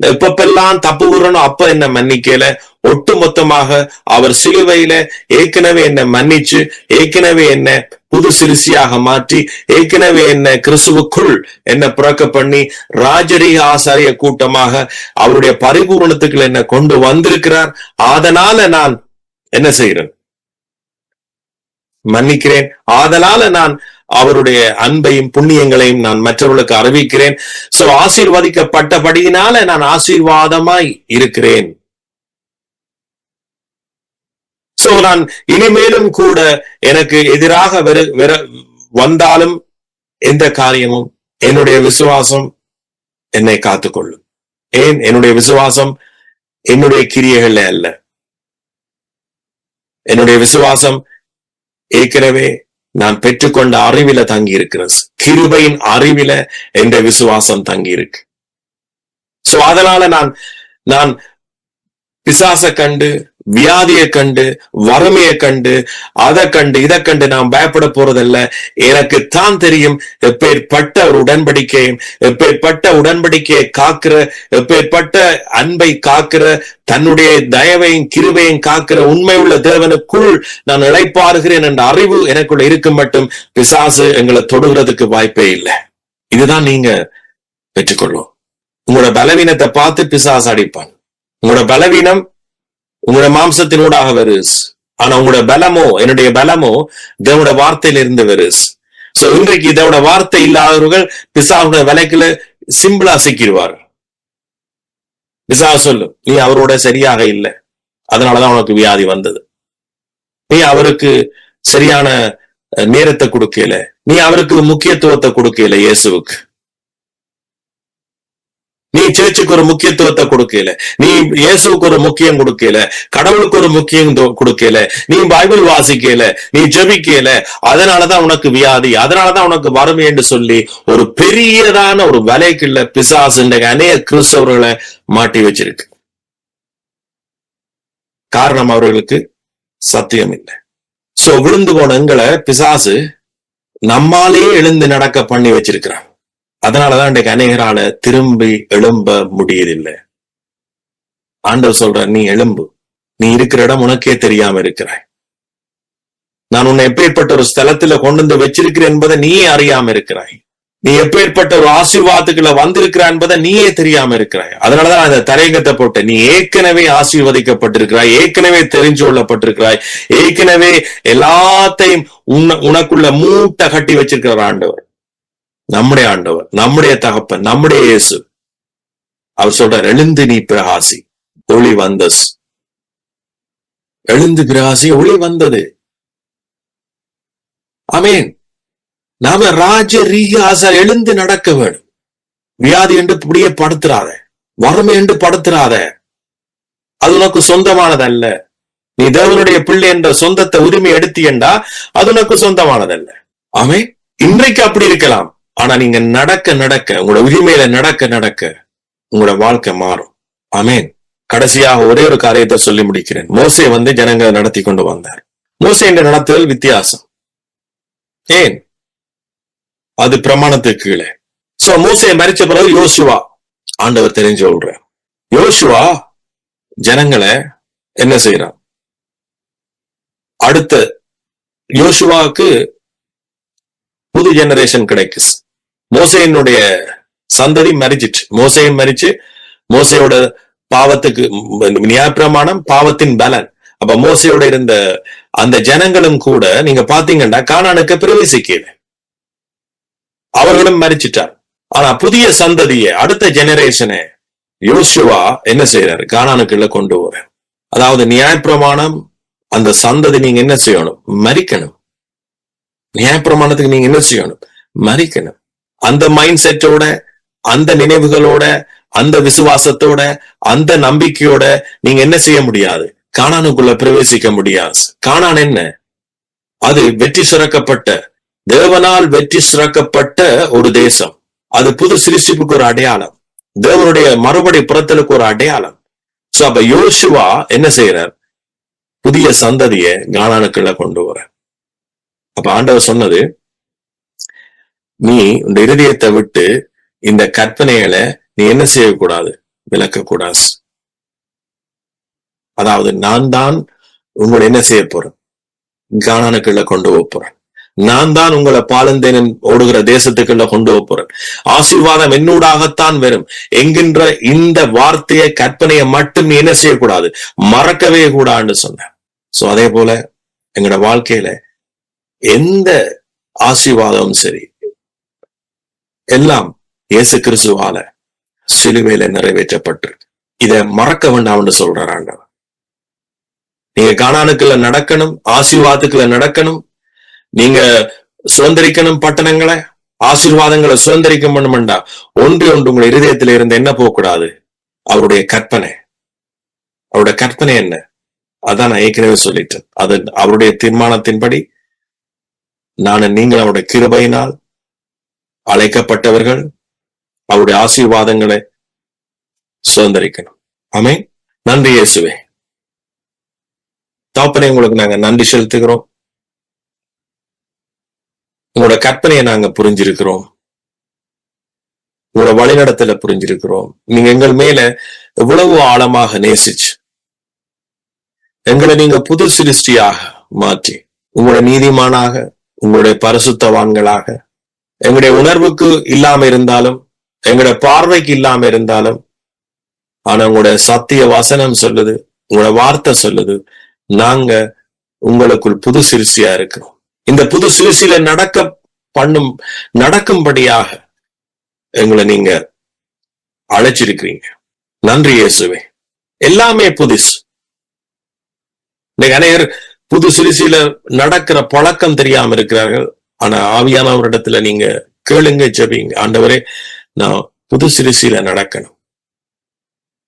எப்பப்பெல்லாம் தப்பு கூறணும் அப்ப என்ன மன்னிக்கல. ஒட்டு மொத்தமாக அவர் சிலுவையில ஏற்கனவே என்ன மன்னிச்சு, ஏற்கனவே என்ன புது சிறுசியாக மாற்றி, ஏற்கனவே என்ன கிறிஸ்துவுக்குள் என்ன பிறக்க பண்ணி ராஜரீக ஆசாரிய கூட்டமாக அவருடைய பரிபூரணத்துக்குள்ள என்ன கொண்டு வந்திருக்கிறார். அதனால நான் என்ன செய்கிறேன்? மன்னிக்கிறேன். அதனால நான் அவருடைய அன்பையும் புண்ணியங்களையும் நான் மற்றவர்களுக்கு அறிவிக்கிறேன். சோ ஆசீர்வதிக்கப்பட்டபடியினால நான் ஆசீர்வாதமாய் இருக்கிறேன். சோ நான் இனிமேலும் கூட எனக்கு எதிராக வந்தாலும் எந்த காரியமும் என்னுடைய விசுவாசம் என்னை காத்துக்கொள்ளும். ஏன்? என்னுடைய விசுவாசம் என்னுடைய கிரியைகள்ல அல்ல. என்னுடைய விசுவாசம் ஏற்கனவே நான் பெற்றுக்கொண்ட அறிவில தங்கி இருக்கிறது. கிருபையின் அறிவில என்ற விசுவாசம் தங்கி இருக்கு. சோ அதனால நான் பிசாச கண்டு, வியாதியை கண்டு, வறுமையை கண்டு, அதை கண்டு, இதை கண்டு நான் பயப்பட போறதில்ல. எனக்கு தான் தெரியும் எப்பேற்பட்ட ஒரு உடன்படிக்கையும், எப்பேற்பட்ட உடன்படிக்கையை காக்கிற, எப்பேற்பட்ட அன்பை காக்கிற, தன்னுடைய தயவையும் கிருபையும் காக்கிற உண்மை உள்ள தேவனுக்குள் நான் இளைப்பாறுகிறேன் என்ற அறிவு எனக்குள்ள இருக்கும் மட்டும் பிசாசு எங்களை தொடுகிறதுக்கு வாய்ப்பே இல்லை. இதுதான் நீங்க பெற்றுக்கொள்ளும். உங்களோட பலவீனத்தை பார்த்து பிசாசு அடிப்பான். உங்களோட பலவீனம் உங்களோட மாம்சத்தினூடாக வருஸ். ஆனா உங்களோட பலமோ, என்னுடைய பலமோ தேவனோட வார்த்தையில இருந்து வருஸ். சோ இன்றைக்கு இதோட வார்த்தை இல்லாதவர்கள் பிசாசுடைய விலைக்குள்ள சிம்பிளா சிக்கிடுவார். பிசாசு சொல்லும், நீ அவரோட சரியாக இல்லை, அதனாலதான் உனக்கு வியாதி வந்தது. நீ அவருக்கு சரியான நேரத்தை கொடுக்கல, நீ அவருக்கு முக்கியத்துவத்தை கொடுக்கல. இயேசுவுக்கு நீ சேர்ச்சுக்கு ஒரு முக்கியத்துவத்தை கொடுக்கல, நீ இயேசுக்கு ஒரு முக்கியம் கொடுக்கல, கடவுளுக்கு ஒரு முக்கியம் கொடுக்கல, நீ பைபிள் வாசிக்கல, நீ ஜெபிக்கல, அதனாலதான் உனக்கு வியாதி, அதனாலதான் உனக்கு வறுமை என்று சொல்லி ஒரு பெரியதான ஒரு வலைக்குள்ள பிசாசு அநேக கிறிஸ்தவர்களை மாட்டி வச்சிருக்கு. காரணம் அவர்களுக்கு சத்தியம் இல்லை. சோ விழுந்து போன எங்களை பிசாசு நம்மாலே எழுந்து நடக்க பண்ணி வச்சிருக்கிறான். அதனாலதான் இன்றைக்கு அநேகரால திரும்பி எழும்ப முடியதில்லை. ஆண்டவர் சொல்ற, நீ எழும்பு, நீ இருக்கிற இடம் உனக்கே தெரியாம இருக்கிறாய். நான் உன்னை எப்பேற்பட்ட ஒரு ஸ்தலத்துல கொண்டு வந்து வச்சிருக்கிறேன் என்பதை நீயே அறியாம இருக்கிறாய். நீ எப்பேற்பட்ட ஒரு ஆசீர்வாதத்துக்குள்ள வந்திருக்கிறாய் என்பதை நீயே தெரியாம இருக்கிறாய். அதனாலதான் அந்த தலையங்கத்தை போட்ட, நீ ஏற்கனவே ஆசீர்வதிக்கப்பட்டிருக்கிறாய், ஏற்கனவே தெரிஞ்சு கொள்ளப்பட்டிருக்கிறாய், ஏற்கனவே எல்லாத்தையும் உனக்குள்ள மூட்டை கட்டி வச்சிருக்கிற ஆண்டவர், நம்முடைய ஆண்டவர், நம்முடைய தகப்பன், நம்முடைய இயேசு. அவர் சொல்றார், எழுந்து நீ பிரகாசி, ஒளி வந்தஸ். எழுந்து பிரகாசி, ஒளி வந்தது. ஆமேன். நாம ராஜரீக ஆசை எழுந்து நடக்க வேண்டும். வியாதி என்று இப்படியே படுத்துறாத, வறுமை என்று படுத்துறாத. அது உனக்கு சொந்தமானதல்ல. நீ தேவனுடைய பிள்ளை என்ற சொந்தத்தை உரிமை எடுத்தியண்டா அது உனக்கு சொந்தமானதல்ல. ஆமே. இன்றைக்கு அப்படி இருக்கலாம். ஆனா நீங்க நடக்க நடக்க, உங்களோட உரிமையில நடக்க நடக்க உங்களோட வாழ்க்கை மாறும். ஆமேன். கடைசியாக ஒரே ஒரு காரியத்தை சொல்லி முடிக்கிறேன். மோசே ஜனங்களை நடத்தி கொண்டு வந்தார். மோசே என்ற நடத்துதல் வித்தியாசம். ஏன்? அது பிரமாணத்துக்கு கீழே. சோ மோசே மரிச்ச பிறகு யோசுவா, ஆண்டவர் தெரிஞ்சு சொல்ற யோசுவா ஜனங்களை என்ன செய்யறான்? அடுத்த யோசுவாவுக்கு புது ஜெனரேஷன் கிடைக்கு. மோசேயினுடைய சந்ததி மரிச்சிட்டு, மோசையும் மரிச்சு, மோசையோட பாவத்துக்கு நியாயப்பிரமாணம் பாவத்தின் பலன். அப்ப மோசையோட இருந்த அந்த ஜனங்களும் கூட நீங்க பாத்தீங்கன்னா கானானுக்கு பிரவேசிக்கல, அவர்களும் மரிச்சிட்டார். ஆனா புதிய சந்ததியை, அடுத்த ஜெனரேஷனை யோசுவா என்ன செய்யறாரு? கானானுக்குள்ள கொண்டு வர. அதாவது நியாயப்பிரமாணம் அந்த சந்ததி நீங்க என்ன செய்யணும்? மரிக்கணும். நியாயப்பிரமாணத்துக்கு நீங்க என்ன செய்யணும்? மரிக்கணும். அந்த மைண்ட் செட்டோட, அந்த நினைவுகளோட, அந்த விசுவாசத்தோட, அந்த நம்பிக்கையோட நீங்க என்ன செய்ய முடியாது? கானானுக்குள்ள பிரவேசிக்க முடியாது. கானான் என்ன? அது வெற்றி சிறக்கப்பட்ட, தேவனால் வெற்றி சிறக்கப்பட்ட ஒரு தேசம். அது புது சிருஷ்டிப்புக்கு ஒரு அடையாளம், தேவனுடைய மறுபடி புறத்தலுக்கு ஒரு அடையாளம். சோ அப்ப யோசுவா என்ன செய்யறார்? புதிய சந்ததியை கானானுக்குள்ள கொண்டு வர. அப்ப ஆண்டவர் சொன்னது, நீ இந்த இருதயத்தை விட்டு இந்த கற்பனைகளை நீ என்ன செய்யக்கூடாது, விளக்கக்கூடாது. அதாவது நான் தான் உங்களை என்ன செய்ய போறேன், கானானுக்குள்ள கொண்டு போறேன். நான் தான் உங்களை பாலந்தேனன் ஓடுகிற தேசத்துக்குள்ள கொண்டு போறேன். ஆசீர்வாதம் என்னூடாகத்தான் வரும் என்கின்ற இந்த வார்த்தையை, கற்பனையை மட்டும் நீ என்ன செய்யக்கூடாது, மறக்கவே கூடாதுன்னு சொன்னேன். சோ அதே போல எங்களோட வாழ்க்கையில எந்த ஆசீர்வாதமும் சரி, எல்லாம் இயேசு கிறிஸ்துவால சிலுவையில நிறைவேற்றப்பட்டிருக்கு. இத மறக்க வேண்டாம்னு சொல்றார் ஆண்டவர். நீங்க கானானுக்குள்ள நடக்கணும், ஆசீர்வாதத்துக்குள்ள நடக்கணும், நீங்க சுதந்திரிக்கணும் பட்டணங்களை, ஆசீர்வாதங்களை சுதந்திரிக்க வேண்டும்டா ஒன்று உங்க இருதயத்தில இருந்து என்ன போகக்கூடாது, அவருடைய கற்பனை. அவருடைய கற்பனை என்ன, அதான் நான் ஏற்கனவே சொல்லிட்டேன். அது அவருடைய தீர்மானத்தின்படி நான் நீங்கள் அவருடைய கிருபையினால் அழைக்கப்பட்டவர்கள், அவருடைய ஆசீர்வாதங்களை சுதந்திரிக்கணும். ஆமென். நன்றி இயேசுவே. தகப்பனே, உங்களுக்கு நாங்க நன்றி செலுத்துகிறோம். உங்களோட கற்பனையை நாங்க புரிஞ்சிருக்கிறோம், உங்களோட வழிநடத்தல புரிஞ்சிருக்கிறோம். நீங்க எங்கள் மேல எவ்வளவு ஆழமாக நேசிச்சு எங்களை நீங்க புது சிருஷ்டியாக மாற்றி, உங்களோட நீதிமானாக, உங்களுடைய பரிசுத்தவான்களாக, எங்களுடைய உணர்வுக்கு இல்லாம இருந்தாலும், எங்களுடைய பார்வைக்கு இல்லாம இருந்தாலும், ஆனா உங்களுடைய சத்திய வசனம் சொல்லுது, உங்களோட வார்த்தை சொல்லுது, நாங்க உங்களுக்குள் புது சிருஷ்டியா இருக்கிறோம். இந்த புது சிருஷ்டியில நடக்கும்படியாக எங்களை நீங்க அழைச்சிருக்கிறீங்க. நன்றி இயேசுவே. எல்லாமே புதுசு. இன்னைக்கு அநேகர் புது சிருஷ்டியில நடக்கிற பழக்கம் தெரியாம இருக்கிறார்கள். ஆனா ஆவியானவரிடத்துல நீங்க கேளுங்க, ஜெபிங்க. ஆண்டவரே, நான் புது சிருஷ்டியில நடக்கணும்.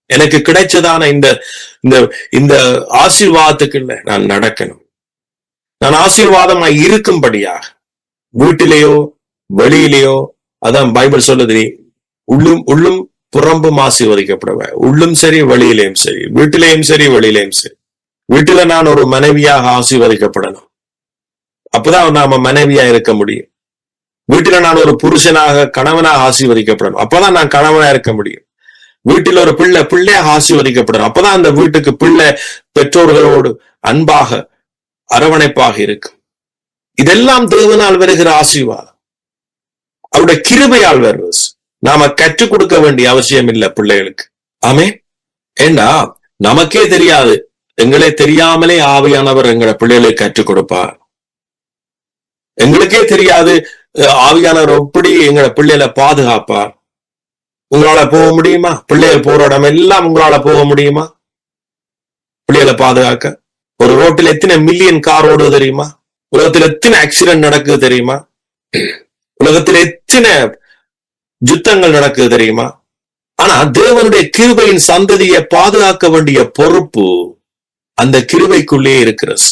எனக்கு கிடைச்சதான இந்த ஆசீர்வாதத்துக்குள்ள நான் நடக்கணும். நான் ஆசீர்வாதமாய் இருக்கும்படியாக வீட்டிலேயோ வெளியிலேயோ, அதான் பைபிள் சொல்லுது, உள்ளும் புறம்பும் ஆசீர்வதிக்கப்படுவ. உள்ளும் சரி, வெளியிலேயும் சரி, வீட்டிலேயும் சரி, வெளியிலேயும் சரி. வீட்டுல நான் ஒரு மனைவியாக ஆசீர்வதிக்கப்படணும், அப்பதான் நாம மனைவியா இருக்க முடியும். வீட்டுல நான் ஒரு புருஷனாக, கணவனாக ஆசீர்வதிக்கப்படணும், அப்பதான் நான் கணவனா இருக்க முடியும். வீட்டில் ஒரு பிள்ளையாக ஆசீர்வதிக்கப்படணும், அப்பதான் அந்த வீட்டுக்கு பிள்ளை பெற்றோர்களோடு அன்பாக அரவணைப்பாக இருக்கும். இதெல்லாம் தேவனால் வருகிற ஆசீர்வாதம், அவருடைய கிருபையால் வருவது. நாம கற்றுக் கொடுக்க வேண்டிய அவசியம் இல்லை பிள்ளைகளுக்கு. ஆமே. ஏண்டா நமக்கே தெரியாது, எங்களே தெரியாமலே ஆவியானவர் எங்களை பிள்ளைகளுக்கு கற்றுக் கொடுப்பார். எங்களுக்கே தெரியாது ஆவியானவர் எப்படி எங்களை பிள்ளைகளை பாதுகாப்பார். உங்களால போக முடியுமா? பிள்ளைகள் போற இடம் எல்லாம் உங்களால போக முடியுமா? பிள்ளைகளை பாதுகாக்க ஒரு ரோட்டில் எத்தனை மில்லியன் கார் ஓடுது தெரியுமா? உலகத்துல எத்தனை ஆக்சிடென்ட் நடக்குது தெரியுமா? உலகத்துல எத்தனை யுத்தங்கள் நடக்குது தெரியுமா? ஆனா தேவனுடைய கிருபையின் சந்ததியை பாதுகாக்க வேண்டிய பொறுப்பு அந்த கிருபைக்குள்ளே இருக்கிறது.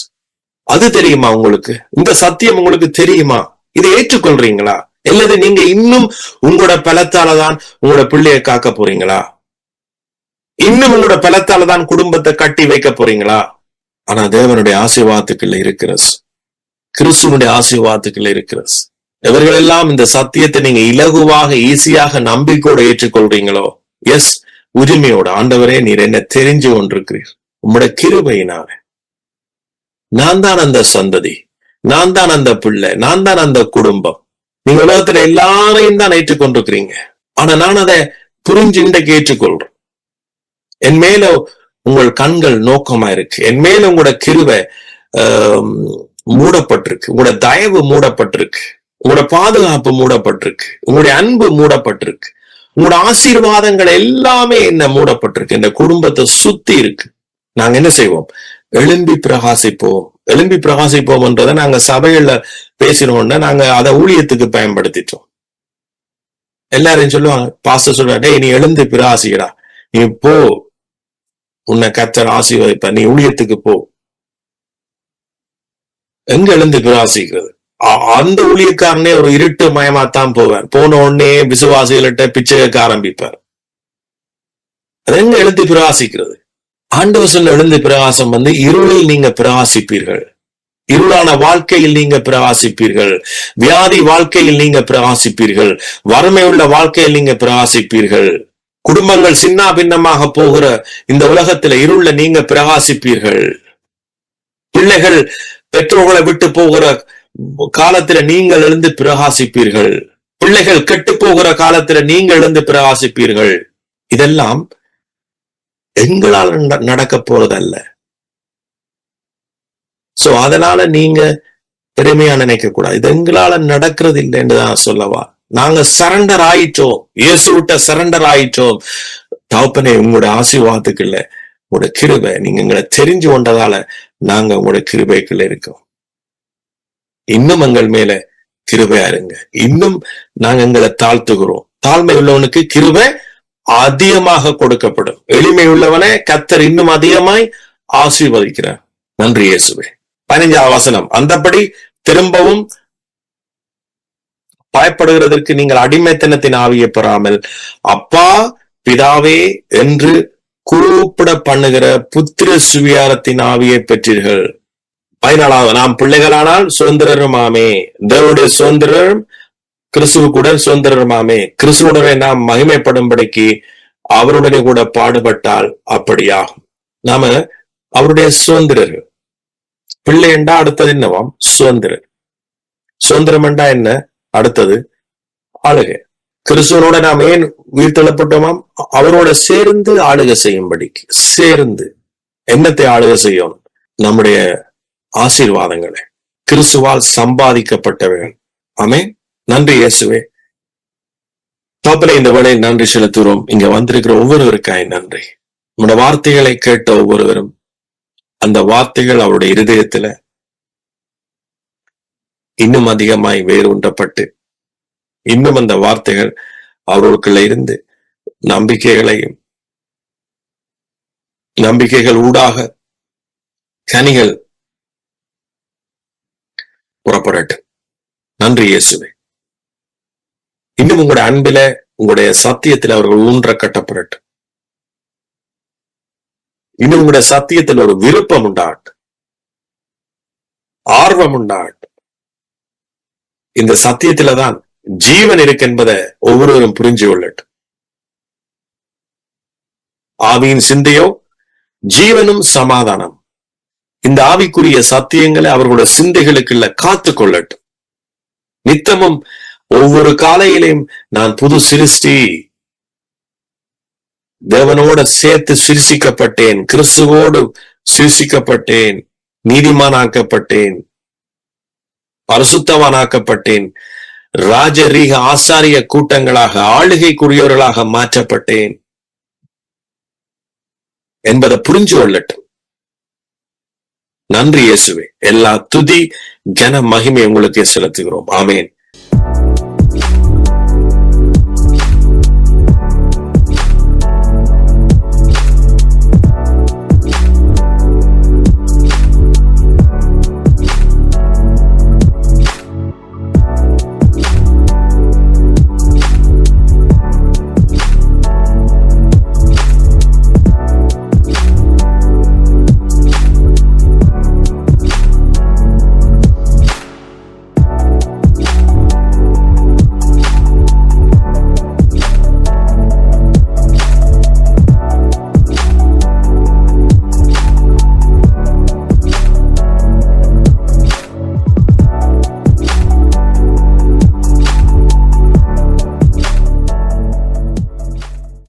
அது தெரியுமா உங்களுக்கு? இந்த சத்தியம் உங்களுக்கு தெரியுமா? இதை ஏற்றுக்கொள்றீங்களா? அல்லது நீங்க இன்னும் உங்களோட பலத்தாலதான் உங்களோட பிள்ளையை காக்க போறீங்களா? இன்னும் உங்களோட பலத்தாலதான் குடும்பத்தை கட்டி வைக்க போறீங்களா? ஆனா தேவனுடைய ஆசீர்வாதத்துக்குள்ள இருக்கிறது, கிறிஸ்துவனுடைய ஆசீர்வாதத்துக்குள்ள இருக்கிறது. எவர்கள் எல்லாம் இந்த சத்தியத்தை நீங்க இலகுவாக, ஈஸியாக நம்பிக்கையோட ஏற்றுக்கொள்றீங்களோ, எஸ், உரிமையோட, ஆண்டவரே நீர் என்ன தெரிஞ்சு கொண்டிருக்கிறீர், உங்களுடைய கிருபையினால நான் தான் அந்த சந்ததி, நான் தான் அந்த பிள்ளை, நான் தான் அந்த குடும்பம். நீங்க உலகத்துல எல்லாரையும் தான் ஏற்றுக்கொண்டிருக்கிறீங்க. ஆனா நான் அதை புரிஞ்சு இன்றைக்கு ஏற்றுக்கொள்றேன். என் மேல உங்கள் கண்கள் நோக்கமா இருக்கு, என் மேல உங்களோட கிருபை மூடப்பட்டிருக்கு, உங்களோட தயவு மூடப்பட்டிருக்கு, உங்களோட பாதுகாப்பு மூடப்பட்டிருக்கு, உங்களுடைய அன்பு மூடப்பட்டிருக்கு, உங்களோட ஆசீர்வாதங்கள் எல்லாமே என்ன மூடப்பட்டிருக்கு, இந்த குடும்பத்தை சுத்தி இருக்கு. நாங்க என்ன செய்வோம்? எழும்பி பிரகாசிப்போம். எழும்பி பிரகாசிப்போம்ன்றதை நாங்க சபைகள்ல பேசினோம்னா நாங்க அதை ஊழியத்துக்கு பயன்படுத்திட்டோம். எல்லாரையும் சொல்லுவாங்க, பாஸ்டர் சொல்லுவாங்க, டேய் நீ எழுந்து பிரகாசிக்கடா, நீ போ, உன்னை கர்த்தர் ஆசீர்வதிப்பார், நீ ஊழியத்துக்கு போ. எங்க எழுந்து பிரகாசிக்கிறது? அந்த ஊழியக்காரனே ஒரு இருட்டு மயமாத்தான் போவார். போன உடனே விசுவாசிகள்கிட்ட பிச்சை கேட்க ஆரம்பிப்பார். அது எங்க எழுந்து பிரகாசிக்கிறது? ஆண்டவர் சொல்ல எழுந்து பிரகாசம் வந்து இருளில் நீங்க பிரகாசிப்பீர்கள். இருளான வாழ்க்கையில் நீங்க பிரகாசிப்பீர்கள். வியாதி வாழ்க்கையில் நீங்க பிரகாசிப்பீர்கள். வறுமை உள்ள வாழ்க்கையில் நீங்க பிரகாசிப்பீர்கள். குடும்பங்கள் சின்ன பின்னமாக போகிற இந்த உலகத்துல இருள நீங்க பிரகாசிப்பீர்கள். பிள்ளைகள் பெற்றோர்களை விட்டு போகிற காலத்துல நீங்கள் எழுந்து பிரகாசிப்பீர்கள். பிள்ளைகள் கெட்டு போகிற காலத்துல நீங்கள் எழுந்து பிரகாசிப்பீர்கள். இதெல்லாம் எங்களால் நடக்க போறதல்ல. சோ அதனால நீங்க பெருமையா நினைக்க கூடாது. இது எங்களால நடக்கிறது இல்லை என்றுதான் சொல்லவா. நாங்க சரண்டர் ஆயிட்டோம், இயேசு விட்ட சரண்டர் ஆயிட்டோம். தகப்பனே, உங்களுடைய ஆசீர்வாதத்துக்கு இல்ல, உங்களுடைய கிருபை, நீங்க எங்களை தெரிஞ்சு கொண்டதால நாங்க உங்களுடைய கிருபைக்குள்ள இருக்கோம். இன்னும் எங்கள் மேல கிருபையா இருங்க. இன்னும் நாங்க எங்களை தாழ்த்துகிறோம். தாழ்மை உள்ளவனுக்கு கிருபை அதிகமாக கொடுக்கப்படும். எளிமை உள்ளவனே கர்த்தர் இன்னும் அதிகமாய் ஆசீர்வதிக்கிறார். நன்றி இயேசுவே. 15ஆம் வசனம், அந்தபடி திரும்பவும் பயப்படுகிறதற்கு நீங்கள் அடிமைத்தனத்தின் ஆவியை பெறாமல் அப்பா பிதாவே என்று கூப்பிட பண்ணுகிற புத்திர சுவிகாரத்தின் ஆவியை பெற்றீர்கள். 14வது, நாம் பிள்ளைகளானால் சுதந்திரருமாமே, தேவனுடைய சுதந்திரம் கிறிஸ்துவுக்குடன் சுதந்திரருமாமே, கிறிஸ்துவுடனே நாம் மகிமைப்படும்படிக்கு அவருடனே கூட பாடுபட்டால் அப்படியாகும். நாம அவருடைய சுதந்திரர்கள். பிள்ளை என்றா அடுத்தது என்னவாம்? சுதந்திரர். சுதந்திரம் என்றா என்ன? அடுத்தது ஆளுகை. கிறிஸ்துவனோட நாம் ஏன் உயிர்த்தெழப்பட்டோமாம்? அவரோட சேர்ந்து ஆளுகை செய்யும்படிக்கு. சேர்ந்து என்னத்தை ஆளுகை செய்யும்? நம்முடைய ஆசீர்வாதங்களை, கிறிஸ்துவால் சம்பாதிக்கப்பட்டவர்கள். ஆமென். நன்றி இயேசுவே. தகப்பனே, இந்த வேளை நன்றி செலுத்துகிறோம். இங்க வந்திருக்கிற ஒவ்வொருவருக்காய் நன்றி. நம்முடைய வார்த்தைகளை கேட்ட ஒவ்வொருவரும் அந்த வார்த்தைகள் அவருடைய இருதயத்துல இன்னும் அதிகமாய் வேரூன்றப்பட்டு இன்னும் அந்த வார்த்தைகள் அவர்களுக்குள்ள இருந்து நம்பிக்கைகள் ஊடாக கனிகள் புறப்படட்டும். நன்றி இயேசுவே. இன்னும் உங்களுடைய அன்பில, உங்களுடைய சத்தியத்தில் அவர்கள் ஊன்ற கட்டப்படட்டும். இன்னும் உங்களுடைய சத்தியத்தில் ஒரு விருப்பம் உண்டாகட்டும், ஆர்வம் உண்டாகட்டும். இந்த சத்தியத்தில தான் ஜீவன் இருக்கு என்பதை ஒவ்வொருவரும் புரிஞ்சு கொள்ளட்டும். ஆவியின் சிந்தையோ ஜீவனும் சமாதானம். இந்த ஆவிக்குரிய சத்தியங்களை அவர்களுடைய சிந்தைகளுக்குள்ள காத்து கொள்ளட்டும். நித்தமும் ஒவ்வொரு காலையிலையும் நான் புது சிருஷ்டி, தேவனோட சேர்த்து சிருஷிக்கப்பட்டேன், கிறிஸ்துவோடு சிருஷிக்கப்பட்டேன், நீதிமானாக்கப்பட்டேன், பரிசுத்தவானாக்கப்பட்டேன், ராஜரீக ஆசாரிய கூட்டங்களாக ஆளுகைக்குரியவர்களாக மாற்றப்பட்டேன் என்பதை புரிஞ்சு கொள்ளட்டும். நன்றி இயேசுவே. எல்லா துதி கன மகிமை உங்களுக்கு செலுத்துகிறோம். ஆமேன்.